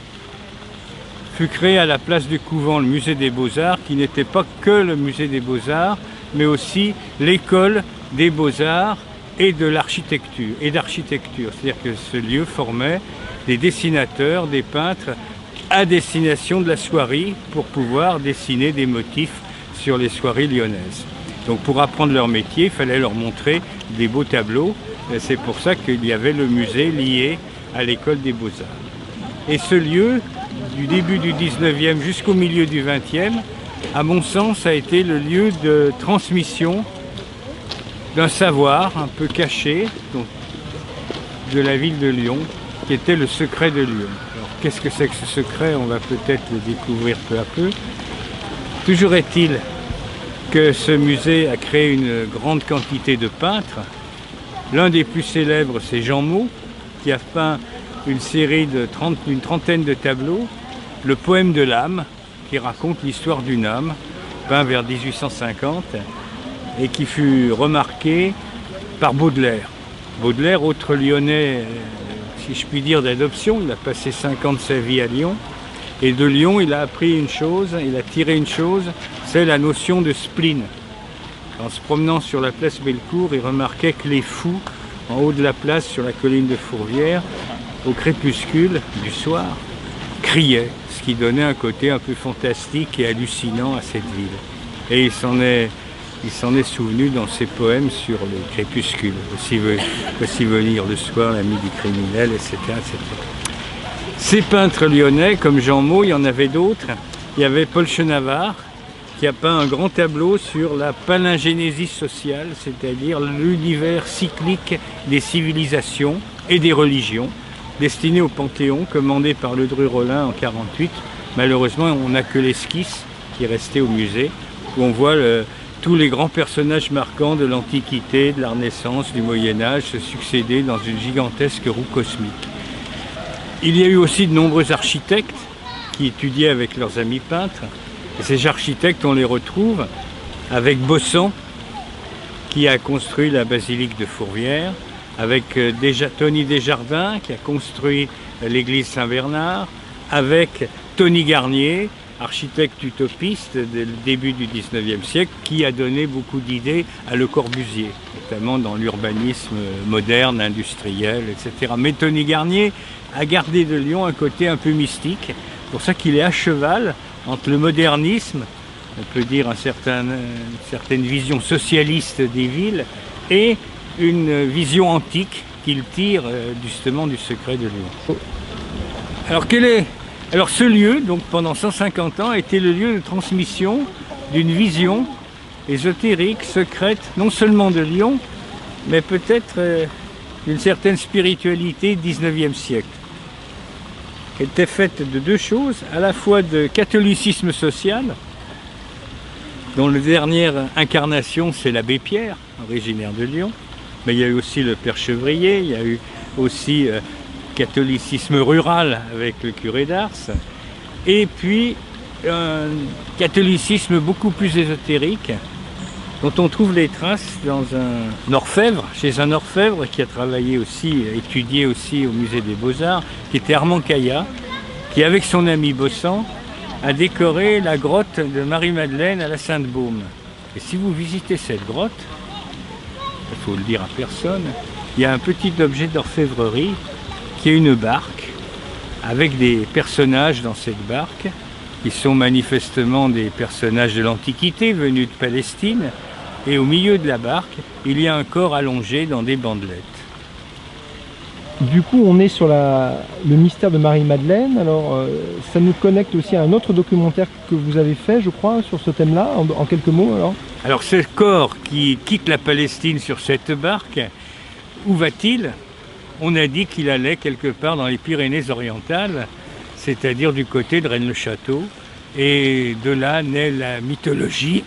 fut créé à la place du couvent le musée des Beaux-Arts, qui n'était pas que le musée des Beaux-Arts, mais aussi l'école des Beaux-Arts et de l'architecture, C'est-à-dire que ce lieu formait des dessinateurs, des peintres à destination de la soierie pour pouvoir dessiner des motifs sur les soieries lyonnaises. Donc pour apprendre leur métier, il fallait leur montrer des beaux tableaux. C'est pour ça qu'il y avait le musée lié à l'école des Beaux-Arts. Et ce lieu, du début du 19e jusqu'au milieu du 20e, à mon sens, a été le lieu de transmission d'un savoir un peu caché de la ville de Lyon, qui était le secret de Lyon. Alors qu'est-ce que c'est que ce secret? On va peut-être le découvrir peu à peu. Toujours est-il que ce musée a créé une grande quantité de peintres. L'un des plus célèbres, c'est Jean Mot, qui a peint une série d'une trentaine de tableaux, le poème de l'âme, qui raconte l'histoire d'une âme, peint vers 1850, et qui fut remarqué par Baudelaire. Baudelaire, autre Lyonnais, si je puis dire, d'adoption, il a passé 5 ans de sa vie à Lyon, et de Lyon, il a appris une chose, il a tiré une chose, c'est la notion de spleen. En se promenant sur la place Bellecour, il remarquait que les fous, en haut de la place, sur la colline de Fourvière, au crépuscule du soir, criaient, ce qui donnait un côté un peu fantastique et hallucinant à cette ville. Et il s'en est souvenu dans ses poèmes sur le crépuscule. Aussi veut lire le soir l'ami du criminel, etc., etc. Ces peintres lyonnais, comme Jean Mot, il y en avait d'autres. Il y avait Paul Chenavard, qui a peint un grand tableau sur la palingénésie sociale, c'est-à-dire l'univers cyclique des civilisations et des religions, destiné au Panthéon, commandé par Ledru-Rollin en 1948. Malheureusement, on n'a que l'esquisse qui est restée au musée, où on voit tous les grands personnages marquants de l'Antiquité, de la Renaissance, du Moyen-Âge se succéder dans une gigantesque roue cosmique. Il y a eu aussi de nombreux architectes qui étudiaient avec leurs amis peintres. Et ces architectes, on les retrouve avec Bossan, qui a construit la basilique de Fourvière, avec Tony Desjardins, qui a construit l'église Saint-Bernard, avec Tony Garnier, architecte utopiste du début du 19e siècle, qui a donné beaucoup d'idées à Le Corbusier, notamment dans l'urbanisme moderne, industriel, etc. Mais Tony Garnier a gardé de Lyon un côté un peu mystique, c'est pour ça qu'il est à cheval entre le modernisme, on peut dire une certaine vision socialiste des villes, et une vision antique qu'il tire justement du secret de Lyon. Alors ce lieu, donc pendant 150 ans, a été le lieu de transmission d'une vision ésotérique, secrète, non seulement de Lyon, mais peut-être d'une certaine spiritualité du 19e siècle. Elle était faite de deux choses, à la fois de catholicisme social, dont la dernière incarnation c'est l'abbé Pierre, originaire de Lyon, mais il y a eu aussi le Père Chevrier, il y a eu aussi catholicisme rural avec le curé d'Ars, et puis un catholicisme beaucoup plus ésotérique, dont on trouve les traces dans un orfèvre, chez un orfèvre qui a travaillé aussi, étudié aussi au musée des Beaux-Arts, qui était Armand Caillat, qui avec son ami Bossan a décoré la grotte de Marie-Madeleine à la Sainte-Baume. Et si vous visitez cette grotte, il faut le dire à personne, il y a un petit objet d'orfèvrerie qui est une barque, avec des personnages dans cette barque, qui sont manifestement des personnages de l'Antiquité venus de Palestine, et au milieu de la barque, il y a un corps allongé dans des bandelettes. Du coup, on est sur le mystère de Marie-Madeleine. Alors, ça nous connecte aussi à un autre documentaire que vous avez fait, je crois, sur ce thème-là, en quelques mots alors. Alors, ce corps qui quitte la Palestine sur cette barque, où va-t-il? On a dit qu'il allait quelque part dans les Pyrénées-Orientales, c'est-à-dire du côté de Rennes-le-Château, et de là naît la mythologie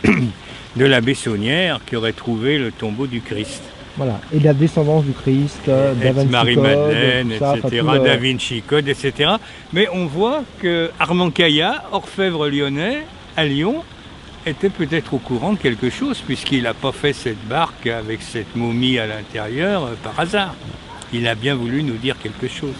de la Bessonnière qui aurait trouvé le tombeau du Christ. Voilà, et la descendance du Christ, Da Vinci Marie-Madeleine, Code, etc., Da Vinci Code, etc. Mais on voit que Armand Caillat, orfèvre lyonnais, à Lyon, était peut-être au courant de quelque chose, puisqu'il n'a pas fait cette barque avec cette momie à l'intérieur par hasard. Il a bien voulu nous dire quelque chose.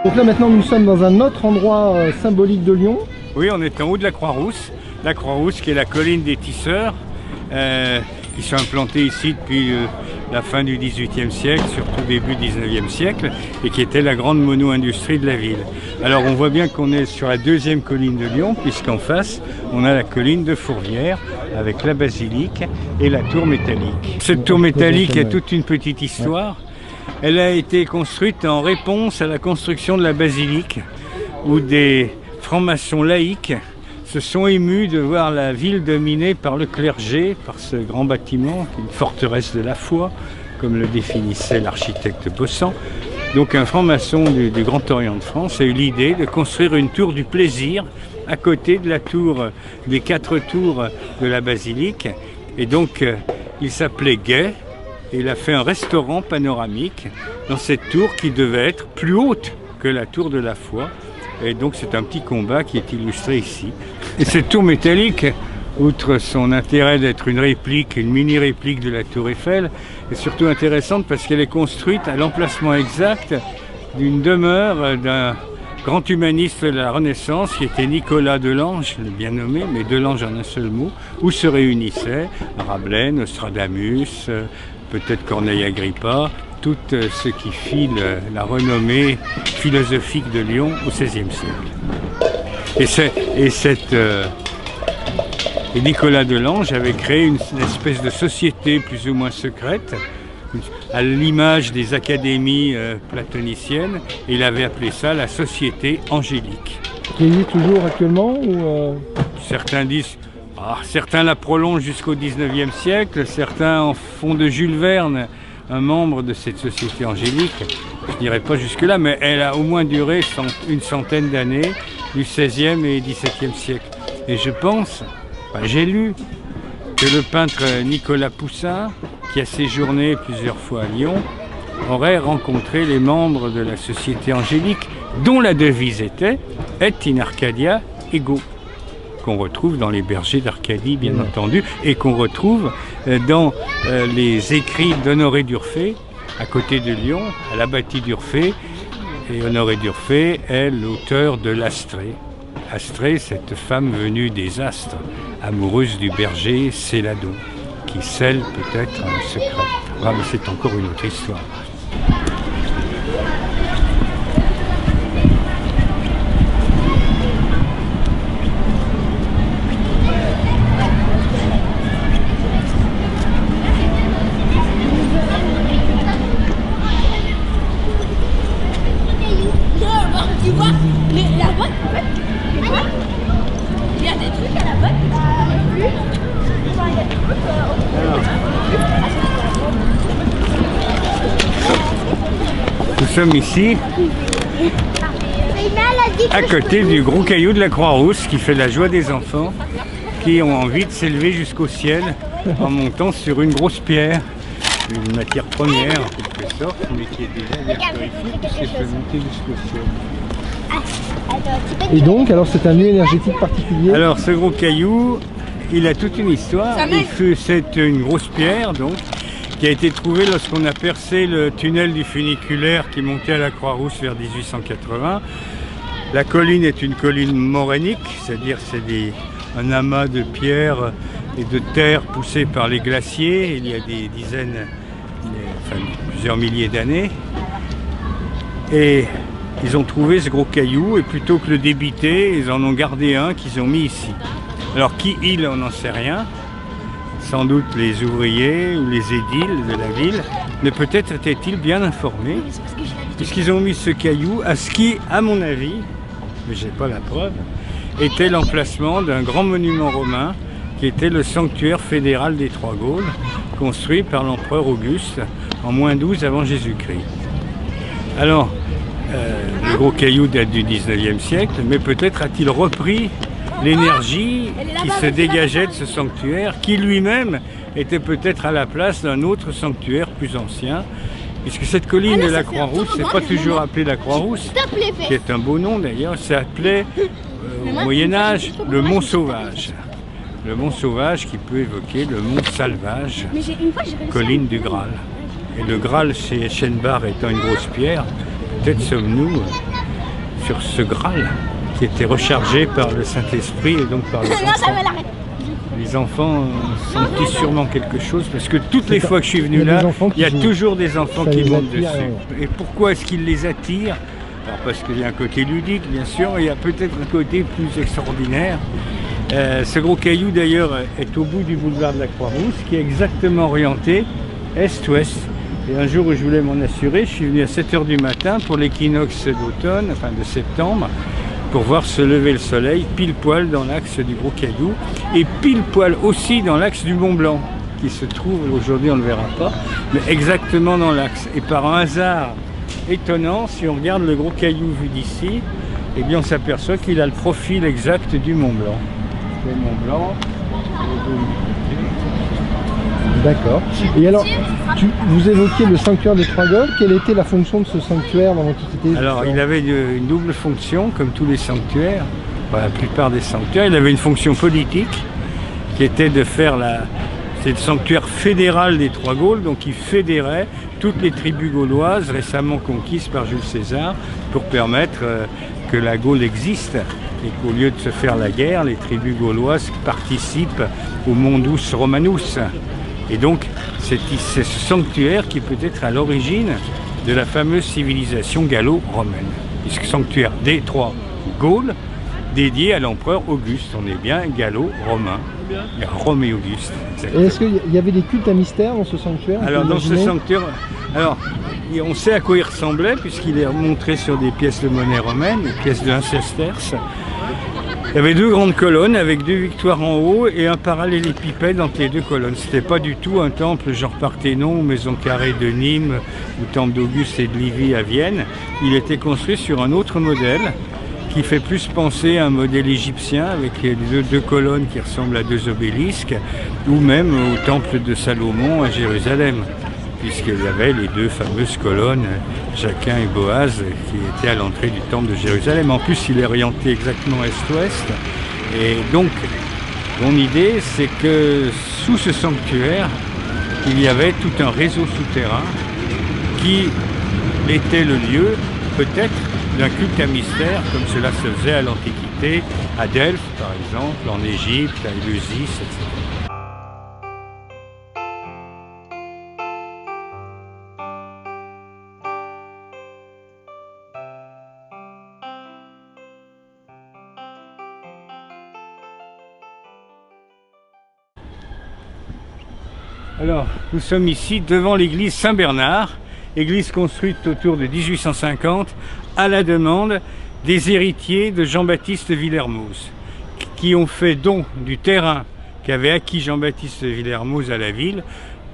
Donc là maintenant nous sommes dans un autre endroit symbolique de Lyon. Oui, on est en haut de la Croix-Rousse. La Croix-Rousse qui est la colline des tisseurs, qui sont implantés ici depuis la fin du XVIIIe siècle, surtout début XIXe siècle, et qui était la grande mono-industrie de la ville. Alors on voit bien qu'on est sur la deuxième colline de Lyon, puisqu'en face, on a la colline de Fourvière, avec la basilique et la tour métallique. Cette tour métallique a toute une petite histoire. Elle a été construite en réponse à la construction de la basilique, où des francs-maçons laïcs se sont émus de voir la ville dominée par le clergé, par ce grand bâtiment, une forteresse de la foi, comme le définissait l'architecte Bossan. Donc un franc-maçon du Grand Orient de France a eu l'idée de construire une tour du plaisir à côté de la tour, des 4 tours de la basilique. Et donc il s'appelait Gay et il a fait un restaurant panoramique dans cette tour qui devait être plus haute que la tour de la Foi. Et donc c'est un petit combat qui est illustré ici. Et cette tour métallique, outre son intérêt d'être une réplique, une mini-réplique de la tour Eiffel, est surtout intéressante parce qu'elle est construite à l'emplacement exact d'une demeure d'un grand humaniste de la Renaissance qui était Nicolas Delange, le bien nommé, mais Delange en un seul mot, où se réunissaient Rabelais, Nostradamus, peut-être Corneille Agrippa, tout ce qui fit la renommée philosophique de Lyon au XVIe siècle. Et Nicolas Delange avait créé une espèce de société plus ou moins secrète, à l'image des académies platoniciennes, et il avait appelé ça la Société Angélique. Qui existe toujours actuellement ou Certains disent, certains la prolongent jusqu'au XIXe siècle, certains en font de Jules Verne un membre de cette Société Angélique. Je ne dirais pas jusque-là, mais elle a au moins duré une centaine d'années, du XVIe et XVIIe siècle. Et je pense, j'ai lu que le peintre Nicolas Poussin, qui a séjourné plusieurs fois à Lyon, aurait rencontré les membres de la Société Angélique, dont la devise était « Et in Arcadia ego », qu'on retrouve dans les bergers d'Arcadie, bien entendu, et qu'on retrouve dans les écrits d'Honoré d'Urfé, à côté de Lyon, à l'Abbatiale d'Urfé. Et Honoré d'Urfé est l'auteur de l'Astrée. Astrée, cette femme venue des astres, amoureuse du berger Céladon, qui scelle peut-être un secret. Ah, mais c'est encore une autre histoire. Tu vois, la boîte, en fait, il y a des trucs à la boîte. Nous sommes ici, à côté du gros caillou de la Croix-Rousse qui fait la joie des enfants qui ont envie de s'élever jusqu'au ciel en montant sur une grosse pierre, une matière première en quelque sorte, mais qui est déjà bien purifiée puisqu'elle peut monter jusqu'au ciel. Et donc, alors c'est un lieu énergétique particulier? Alors ce gros caillou, il a toute une histoire. C'est une grosse pierre donc, qui a été trouvée lorsqu'on a percé le tunnel du funiculaire qui montait à la Croix-Rousse vers 1880. La colline est une colline morainique, c'est-à-dire c'est un amas de pierres et de terre poussées par les glaciers il y a des dizaines, enfin plusieurs milliers d'années. Et ils ont trouvé ce gros caillou et plutôt que le débiter, ils en ont gardé un qu'ils ont mis ici. Alors qui on n'en sait rien. Sans doute les ouvriers ou les édiles de la ville, mais peut-être étaient-ils bien informés, puisqu'ils ont mis ce caillou à ce qui, à mon avis, mais j'ai pas la preuve, était l'emplacement d'un grand monument romain qui était le sanctuaire fédéral des Trois Gaules, construit par l'empereur Auguste en -12 avant Jésus-Christ. Alors, le gros caillou date du 19e siècle, mais peut-être a-t-il repris l'énergie qui se dégageait de ce sanctuaire, qui lui-même était peut-être à la place d'un autre sanctuaire plus ancien, puisque cette colline de la Croix-Rousse, c'est pas toujours appelé la Croix-Rousse, qui est un beau nom d'ailleurs, c'est appelé au Moyen-Âge le Mont Sauvage. Le Mont Sauvage qui peut évoquer le Mont Salvage, colline du Graal. Et le Graal chez Eschenbach étant une grosse pierre, peut-être sommes-nous sur ce Graal qui était rechargé par le Saint-Esprit et donc par les enfants. Les enfants sentent sûrement quelque chose parce que toutes les fois que je suis venu là, il y a toujours des enfants qui montent dessus. Et pourquoi est-ce qu'ils les attirent? Alors parce qu'il y a un côté ludique bien sûr, et il y a peut-être un côté plus extraordinaire. Ce gros caillou d'ailleurs est au bout du boulevard de la Croix-Rousse qui est exactement orienté est-ouest. Et un jour où je voulais m'en assurer, je suis venu à 7 h du matin pour l'équinoxe d'automne, enfin de septembre, pour voir se lever le soleil pile poil dans l'axe du gros caillou et pile poil aussi dans l'axe du Mont Blanc qui se trouve, aujourd'hui on ne le verra pas, mais exactement dans l'axe. Et par un hasard étonnant, si on regarde le gros caillou vu d'ici, eh bien on s'aperçoit qu'il a le profil exact du Mont Blanc. Le Mont Blanc. D'accord. Et alors, vous évoquiez le sanctuaire des Trois Gaules. Quelle était la fonction de ce sanctuaire dans l'Antiquité? Alors, il avait une double fonction, comme tous les sanctuaires, enfin, la plupart des sanctuaires. Il avait une fonction politique, qui était de faire c'est le sanctuaire fédéral des Trois Gaules, donc il fédérait toutes les tribus gauloises récemment conquises par Jules César pour permettre que la Gaule existe et qu'au lieu de se faire la guerre, les tribus gauloises participent au Mundus Romanus. Et donc, c'est ce sanctuaire qui peut être à l'origine de la fameuse civilisation gallo-romaine. Puisque sanctuaire des Trois Gaules, dédié à l'empereur Auguste. On est bien gallo-romain. Rome et Auguste. Et est-ce qu'il y avait des cultes à mystère dans ce sanctuaire? Alors, dans ce sanctuaire, on sait à quoi il ressemblait, puisqu'il est montré sur des pièces de monnaie romaine, des pièces de 1 sesterce. Il y avait 2 grandes colonnes avec 2 victoires en haut et un parallélépipède entre les 2 colonnes. C'était pas du tout un temple genre Parthénon ou maison carrée de Nîmes ou temple d'Auguste et de Livy à Vienne. Il était construit sur un autre modèle qui fait plus penser à un modèle égyptien avec les 2 colonnes qui ressemblent à 2 obélisques ou même au temple de Salomon à Jérusalem, puisqu'il y avait les 2 fameuses colonnes, Jacquin et Boaz, qui étaient à l'entrée du temple de Jérusalem. En plus, il est orienté exactement est-ouest. Et donc, mon idée, c'est que sous ce sanctuaire, il y avait tout un réseau souterrain qui était le lieu, peut-être, d'un culte à mystère, comme cela se faisait à l'Antiquité, à Delphes, par exemple, en Égypte, à Éleusis, etc. Alors, nous sommes ici devant l'église Saint-Bernard, église construite autour de 1850 à la demande des héritiers de Jean-Baptiste Villermoz, qui ont fait don du terrain qu'avait acquis Jean-Baptiste Villermoz à la ville,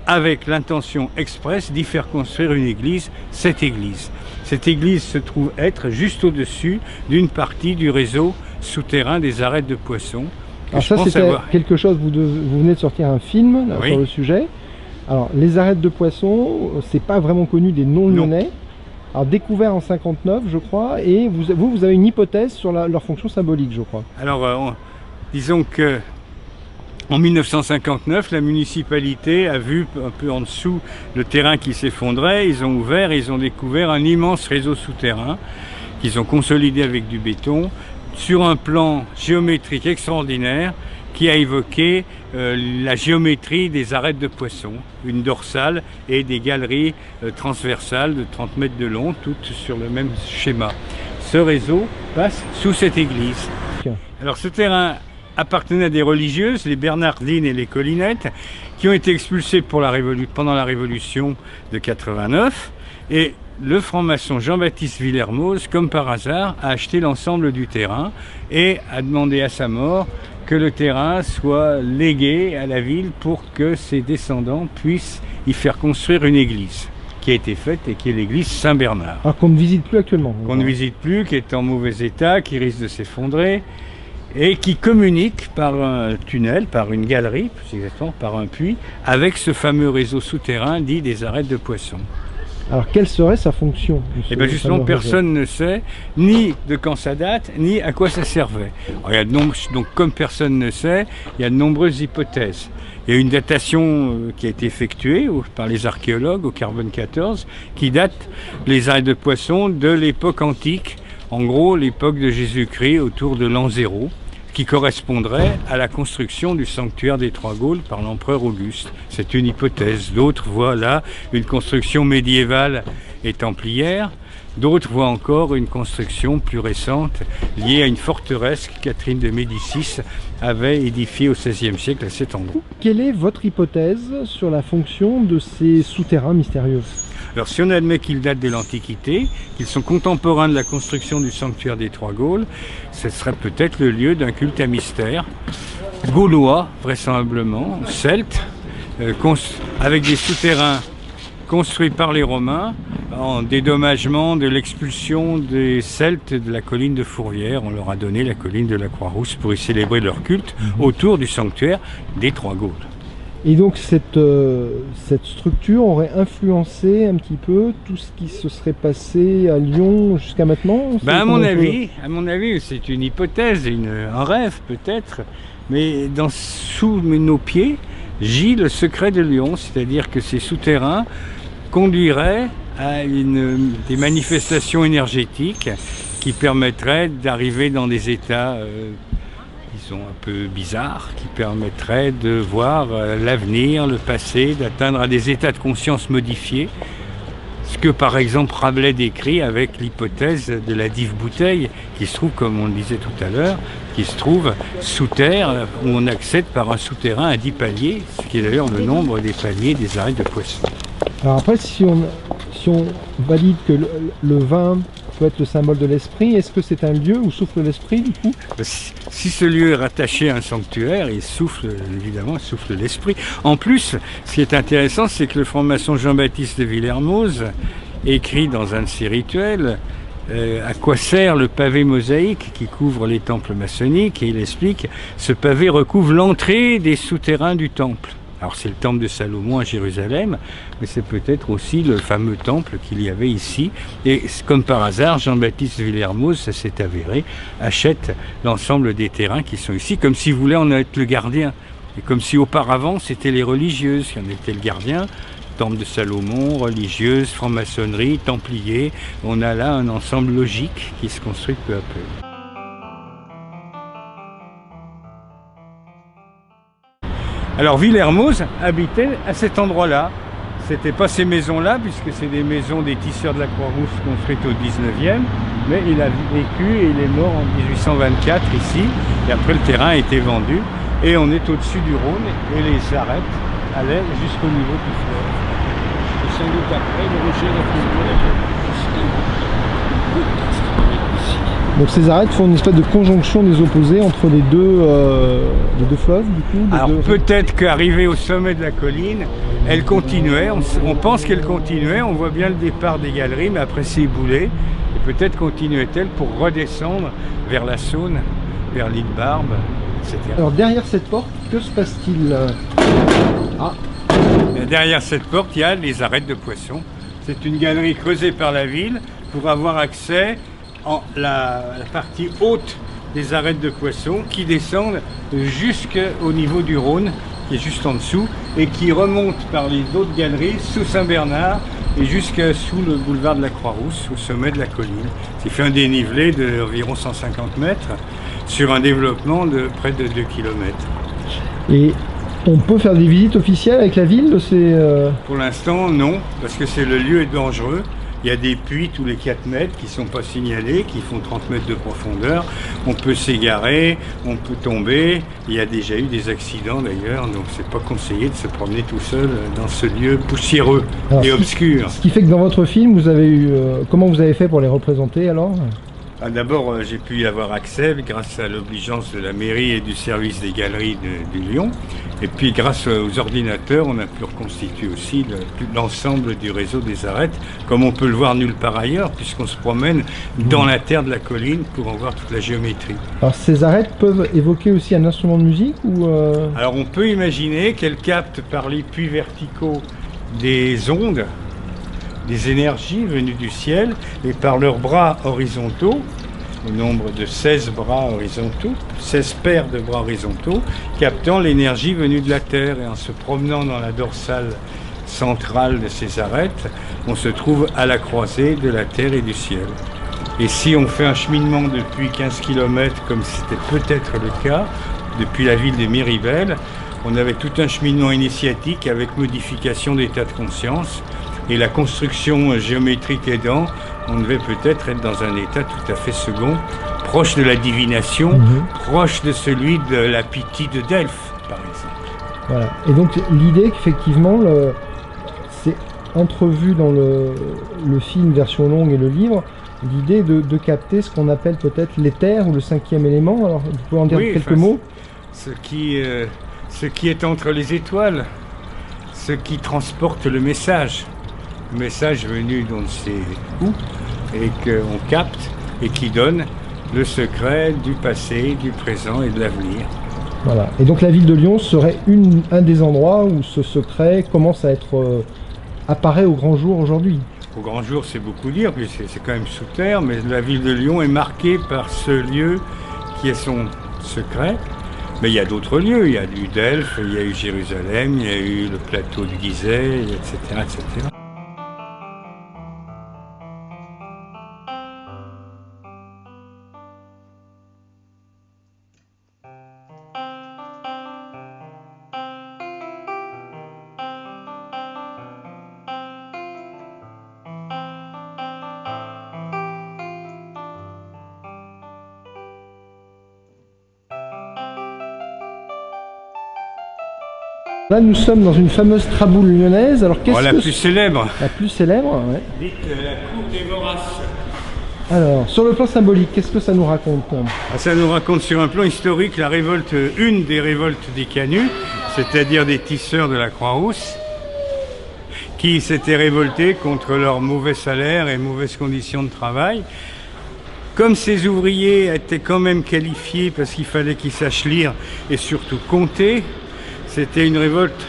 avec l'intention expresse d'y faire construire une église, cette église. Cette église se trouve être juste au-dessus d'une partie du réseau souterrain des arêtes de poissons. Alors ça, c'était quelque chose, vous venez de sortir un film là, sur le sujet. Alors, les arêtes de poissons, c'est pas vraiment connu des non-lyonnais. Alors, découvert en 59, je crois, et vous avez une hypothèse sur leur fonction symbolique, je crois. Alors, disons que en 1959, la municipalité a vu un peu en dessous le terrain qui s'effondrait. Ils ont ouvert et ils ont découvert un immense réseau souterrain qu'ils ont consolidé avec du béton sur un plan géométrique extraordinaire qui a évoqué la géométrie des arêtes de poissons, une dorsale et des galeries transversales de 30 mètres de long, toutes sur le même schéma. Ce réseau passe sous cette église. Alors ce terrain appartenait à des religieuses, les Bernardines et les Collinettes, qui ont été expulsées pendant la Révolution de 89, et le franc-maçon Jean-Baptiste Villermoz, comme par hasard, a acheté l'ensemble du terrain et a demandé à sa mort que le terrain soit légué à la ville pour que ses descendants puissent y faire construire une église qui a été faite et qui est l'église Saint-Bernard. Alors qu'on ne visite plus actuellement. Qu'on ne visite plus, qui est en mauvais état, qui risque de s'effondrer et qui communique par un tunnel, par une galerie, plus exactement par un puits, avec ce fameux réseau souterrain dit des arêtes de poissons. Alors, quelle serait sa fonction? Eh bien justement, personne ne sait ni de quand ça date, ni à quoi ça servait. Alors, donc, comme personne ne sait, il y a de nombreuses hypothèses. Il y a une datation qui a été effectuée par les archéologues au carbone 14, qui date les arêtes de poissons de l'époque antique, en gros l'époque de Jésus-Christ, autour de l'an 0, qui correspondrait à la construction du sanctuaire des Trois Gaules par l'empereur Auguste. C'est une hypothèse. D'autres voient là une construction médiévale et templière. D'autres voient encore une construction plus récente liée à une forteresse que Catherine de Médicis avait édifiée au XVIe siècle à cet endroit. Quelle est votre hypothèse sur la fonction de ces souterrains mystérieux? Alors si on admet qu'ils datent de l'Antiquité, qu'ils sont contemporains de la construction du sanctuaire des Trois Gaules, ce serait peut-être le lieu d'un culte à mystère, gaulois vraisemblablement, celte, avec des souterrains construits par les Romains en dédommagement de l'expulsion des Celtes de la colline de Fourvière. On leur a donné la colline de la Croix-Rousse pour y célébrer leur culte autour du sanctuaire des Trois Gaules. Et donc cette structure aurait influencé un petit peu tout ce qui se serait passé à Lyon jusqu'à maintenant? À mon avis, c'est une hypothèse, un rêve peut-être, mais sous nos pieds gît le secret de Lyon, c'est-à-dire que ces souterrains conduiraient à des manifestations énergétiques qui permettraient d'arriver dans des états disons un peu bizarres, qui permettraient de voir l'avenir, le passé, d'atteindre à des états de conscience modifiés. Ce que par exemple Rabelais décrit avec l'hypothèse de la dive bouteille, qui se trouve, comme on le disait tout à l'heure, qui se trouve sous terre, où on accède par un souterrain à 10 paliers, ce qui est d'ailleurs le nombre des paliers des arêtes de poisson. Alors après, si on valide que le vin peut être le symbole de l'esprit, est-ce que c'est un lieu où souffle l'esprit du coup? Si ce lieu est rattaché à un sanctuaire, il souffle l'esprit. En plus, ce qui est intéressant, c'est que le franc-maçon Jean-Baptiste de Villermoz écrit dans un de ses rituels à quoi sert le pavé mosaïque qui couvre les temples maçonniques, et il explique ce pavé recouvre l'entrée des souterrains du temple. Alors c'est le temple de Salomon à Jérusalem, mais c'est peut-être aussi le fameux temple qu'il y avait ici. Et comme par hasard, Jean-Baptiste Villermoz, ça s'est avéré, achète l'ensemble des terrains qui sont ici, comme s'il voulait en être le gardien. Et comme si auparavant, c'était les religieuses qui en étaient le gardien. Temple de Salomon, religieuse, franc-maçonnerie, templiers. On a là un ensemble logique qui se construit peu à peu. Alors Villermoz habitait à cet endroit-là. C'était pas ces maisons-là, puisque c'est des maisons des tisseurs de la Croix-Rousse construites au 19e, mais il a vécu et il est mort en 1824 ici, et après le terrain a été vendu, et on est au-dessus du Rhône, et les arêtes allaient jusqu'au niveau du fleuve. Et sans doute après, le rocher de la Donc ces arêtes font une espèce de conjonction des opposés entre les deux fleuves du coup. Alors peut-être qu'arrivée au sommet de la colline, elle continuait, on pense qu'elle continuait, on voit bien le départ des galeries, mais après c'est éboulé, et peut-être continuait-elle pour redescendre vers la Saône, vers l'île Barbe, etc. Alors derrière cette porte, que se passe-t-il? Derrière cette porte, il y a les arêtes de poissons. C'est une galerie creusée par la ville pour avoir accès en la partie haute des arêtes de poissons qui descendent jusqu'au niveau du Rhône, qui est juste en dessous, et qui remontent par les autres galeries sous Saint-Bernard et jusqu'à sous le boulevard de la Croix-Rousse, au sommet de la colline. C'est fait un dénivelé d'environ 150 mètres sur un développement de près de 2 km. Et on peut faire des visites officielles avec la ville de ces... Pour l'instant, non, parce que le lieu est dangereux. Il y a des puits tous les 4 mètres qui ne sont pas signalés, qui font 30 mètres de profondeur. On peut s'égarer, on peut tomber. Il y a déjà eu des accidents d'ailleurs, donc c'est pas conseillé de se promener tout seul dans ce lieu poussiéreux et obscur. Ce qui fait que dans votre film, vous avez eu... comment vous avez fait pour les représenter alors? D'abord, j'ai pu y avoir accès grâce à l'obligeance de la mairie et du service des galeries de Lyon. Et puis, grâce aux ordinateurs, on a pu reconstituer aussi l'ensemble du réseau des arêtes, comme on peut le voir nulle part ailleurs, puisqu'on se promène dans la terre de la colline pour en voir toute la géométrie. Alors, ces arêtes peuvent évoquer aussi un instrument de musique ou Alors, on peut imaginer qu'elles captent par les puits verticaux des ondes, des énergies venues du ciel, et par leurs bras horizontaux, au nombre de 16 bras horizontaux, 16 paires de bras horizontaux, captant l'énergie venue de la Terre. Et en se promenant dans la dorsale centrale de ces arêtes, on se trouve à la croisée de la Terre et du ciel. Et si on fait un cheminement depuis 15 km, comme c'était peut-être le cas, depuis la ville de Miribel, on avait tout un cheminement initiatique avec modification d'état de conscience. Et la construction géométrique aidant, on devait peut-être être dans un état tout à fait second, proche de la divination, proche de celui de la Pythie de Delphes, par exemple. Voilà. Et donc l'idée qu'effectivement, c'est entrevu dans le film version longue et le livre, l'idée de capter ce qu'on appelle peut-être l'éther ou le 5e élément. Alors vous pouvez en dire quelques mots? Ce qui est entre les étoiles, ce qui transporte le message. message venu d'on ne sait où, et qu'on capte, et qui donne le secret du passé, du présent et de l'avenir. Voilà. Et donc la ville de Lyon serait un des endroits où ce secret commence à être apparaît au grand jour aujourd'hui. Au grand jour, c'est beaucoup dire, puisque c'est quand même sous terre, mais la ville de Lyon est marquée par ce lieu qui est son secret. Mais il y a d'autres lieux, il y a eu Delphes, il y a eu Jérusalem, il y a eu le plateau de Gizeh, etc., etc. Là, nous sommes dans une fameuse traboule lyonnaise. Alors, qu'est-ce la plus célèbre. La plus célèbre, ouais. Dites la cour des Voraces. Alors, sur le plan symbolique, qu'est-ce que ça nous raconte? Ça nous raconte sur un plan historique la révolte, une des révoltes des Canuts, c'est-à-dire des tisseurs de la Croix-Rousse, qui s'étaient révoltés contre leurs mauvais salaires et mauvaises conditions de travail. Comme ces ouvriers étaient quand même qualifiés parce qu'il fallait qu'ils sachent lire et surtout compter, c'était une révolte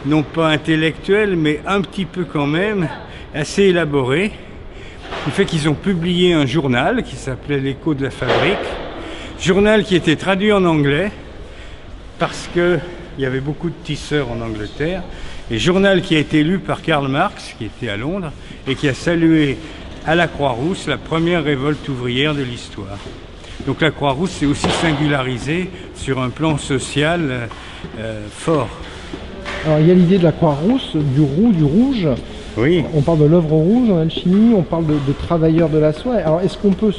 non pas intellectuelle, mais un petit peu quand même, assez élaborée. Ce qui fait qu'ils ont publié un journal qui s'appelait L'Écho de la Fabrique, journal qui était traduit en anglais parce qu'il y avait beaucoup de tisseurs en Angleterre, et journal qui a été lu par Karl Marx, qui était à Londres, et qui a salué à la Croix-Rousse la première révolte ouvrière de l'histoire. Donc la Croix-Rousse s'est aussi singularisée sur un plan social fort. Alors il y a l'idée de la Croix-Rousse, du rouge. Oui. On parle de l'œuvre rouge en alchimie, on parle de travailleurs de la soie. Alors est-ce qu'on peut,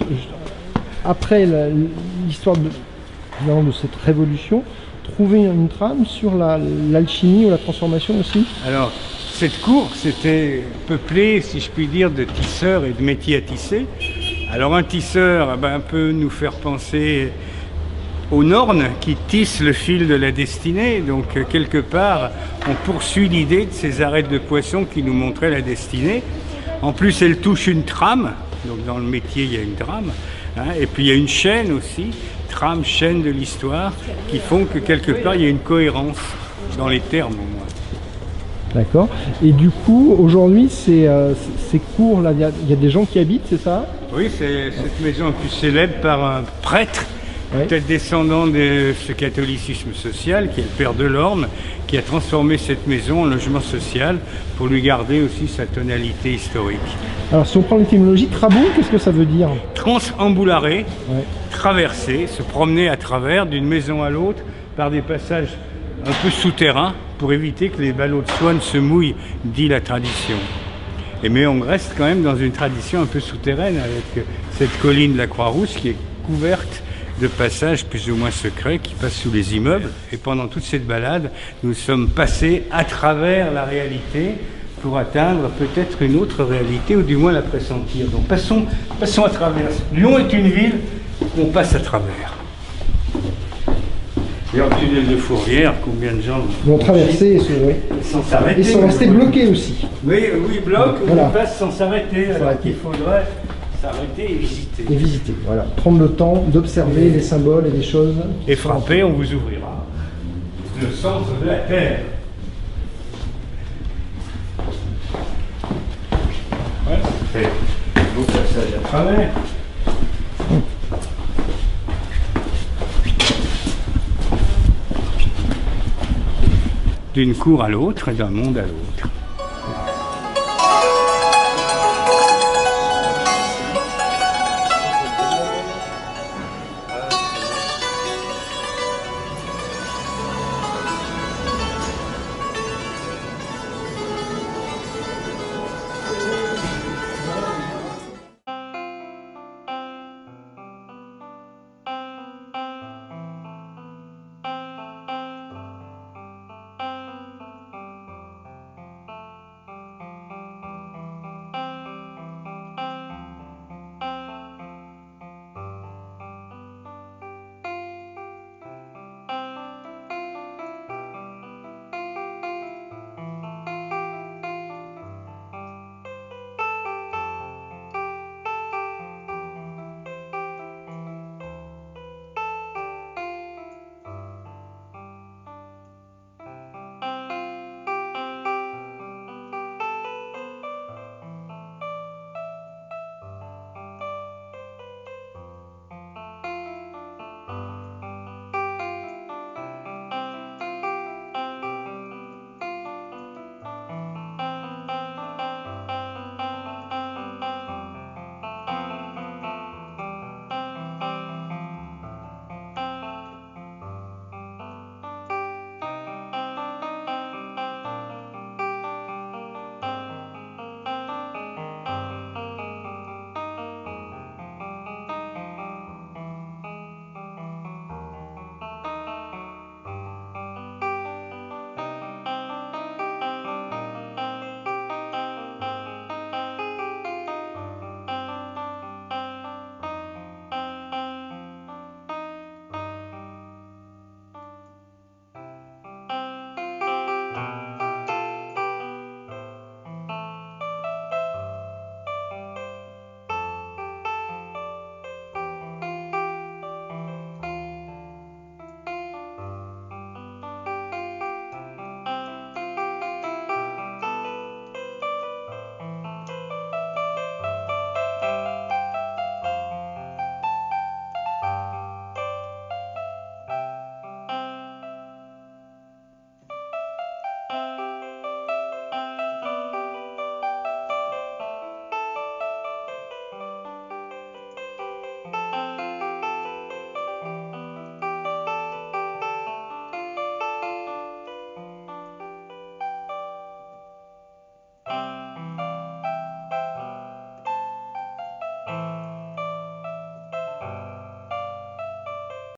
après l'histoire de cette révolution, trouver une trame sur l'alchimie ou la transformation aussi? Alors, cette cour, c'était peuplée, si je puis dire, de tisseurs et de métiers à tisser. Alors un tisseur peut nous faire penser aux Nornes qui tissent le fil de la destinée. Donc quelque part, on poursuit l'idée de ces arêtes de poisson qui nous montraient la destinée. En plus, elle touche une trame. Donc dans le métier, il y a une trame. Et puis il y a une chaîne aussi, trame, chaîne de l'histoire, qui font que quelque part, il y a une cohérence dans les termes au moins. D'accord. Et du coup, aujourd'hui, ces cours-là, il y a des gens qui habitent, c'est ça? Oui, c'est cette maison plus célèbre par un prêtre, peut-être descendant de ce catholicisme social, qui est le père Delorme, qui a transformé cette maison en logement social pour lui garder aussi sa tonalité historique. Alors, si on prend l'étymologie, traboule, qu'est-ce que ça veut dire? Transambularer, traverser, se promener à travers d'une maison à l'autre par des passages un peu souterrains pour éviter que les ballots de soie ne se mouillent, dit la tradition. Mais on reste quand même dans une tradition un peu souterraine avec cette colline de la Croix-Rousse qui est couverte de passages plus ou moins secrets qui passent sous les immeubles. Et pendant toute cette balade, nous sommes passés à travers la réalité pour atteindre peut-être une autre réalité, ou du moins la pressentir. Donc passons à travers. Lyon est une ville où on passe à travers. Et en tunnel de Fourvière, combien de gens vont traverser sans s'arrêter. Ils sont restés bloqués aussi. Oui, bloquent, voilà. On passe sans s'arrêter, alors qu'il faudrait s'arrêter et visiter. Et visiter, voilà. Prendre le temps d'observer les symboles et les choses. Et frapper, on vous ouvrira le centre de la Terre. Ouais, ça fait un beau passage à travers. D'une cour à l'autre et d'un monde à l'autre.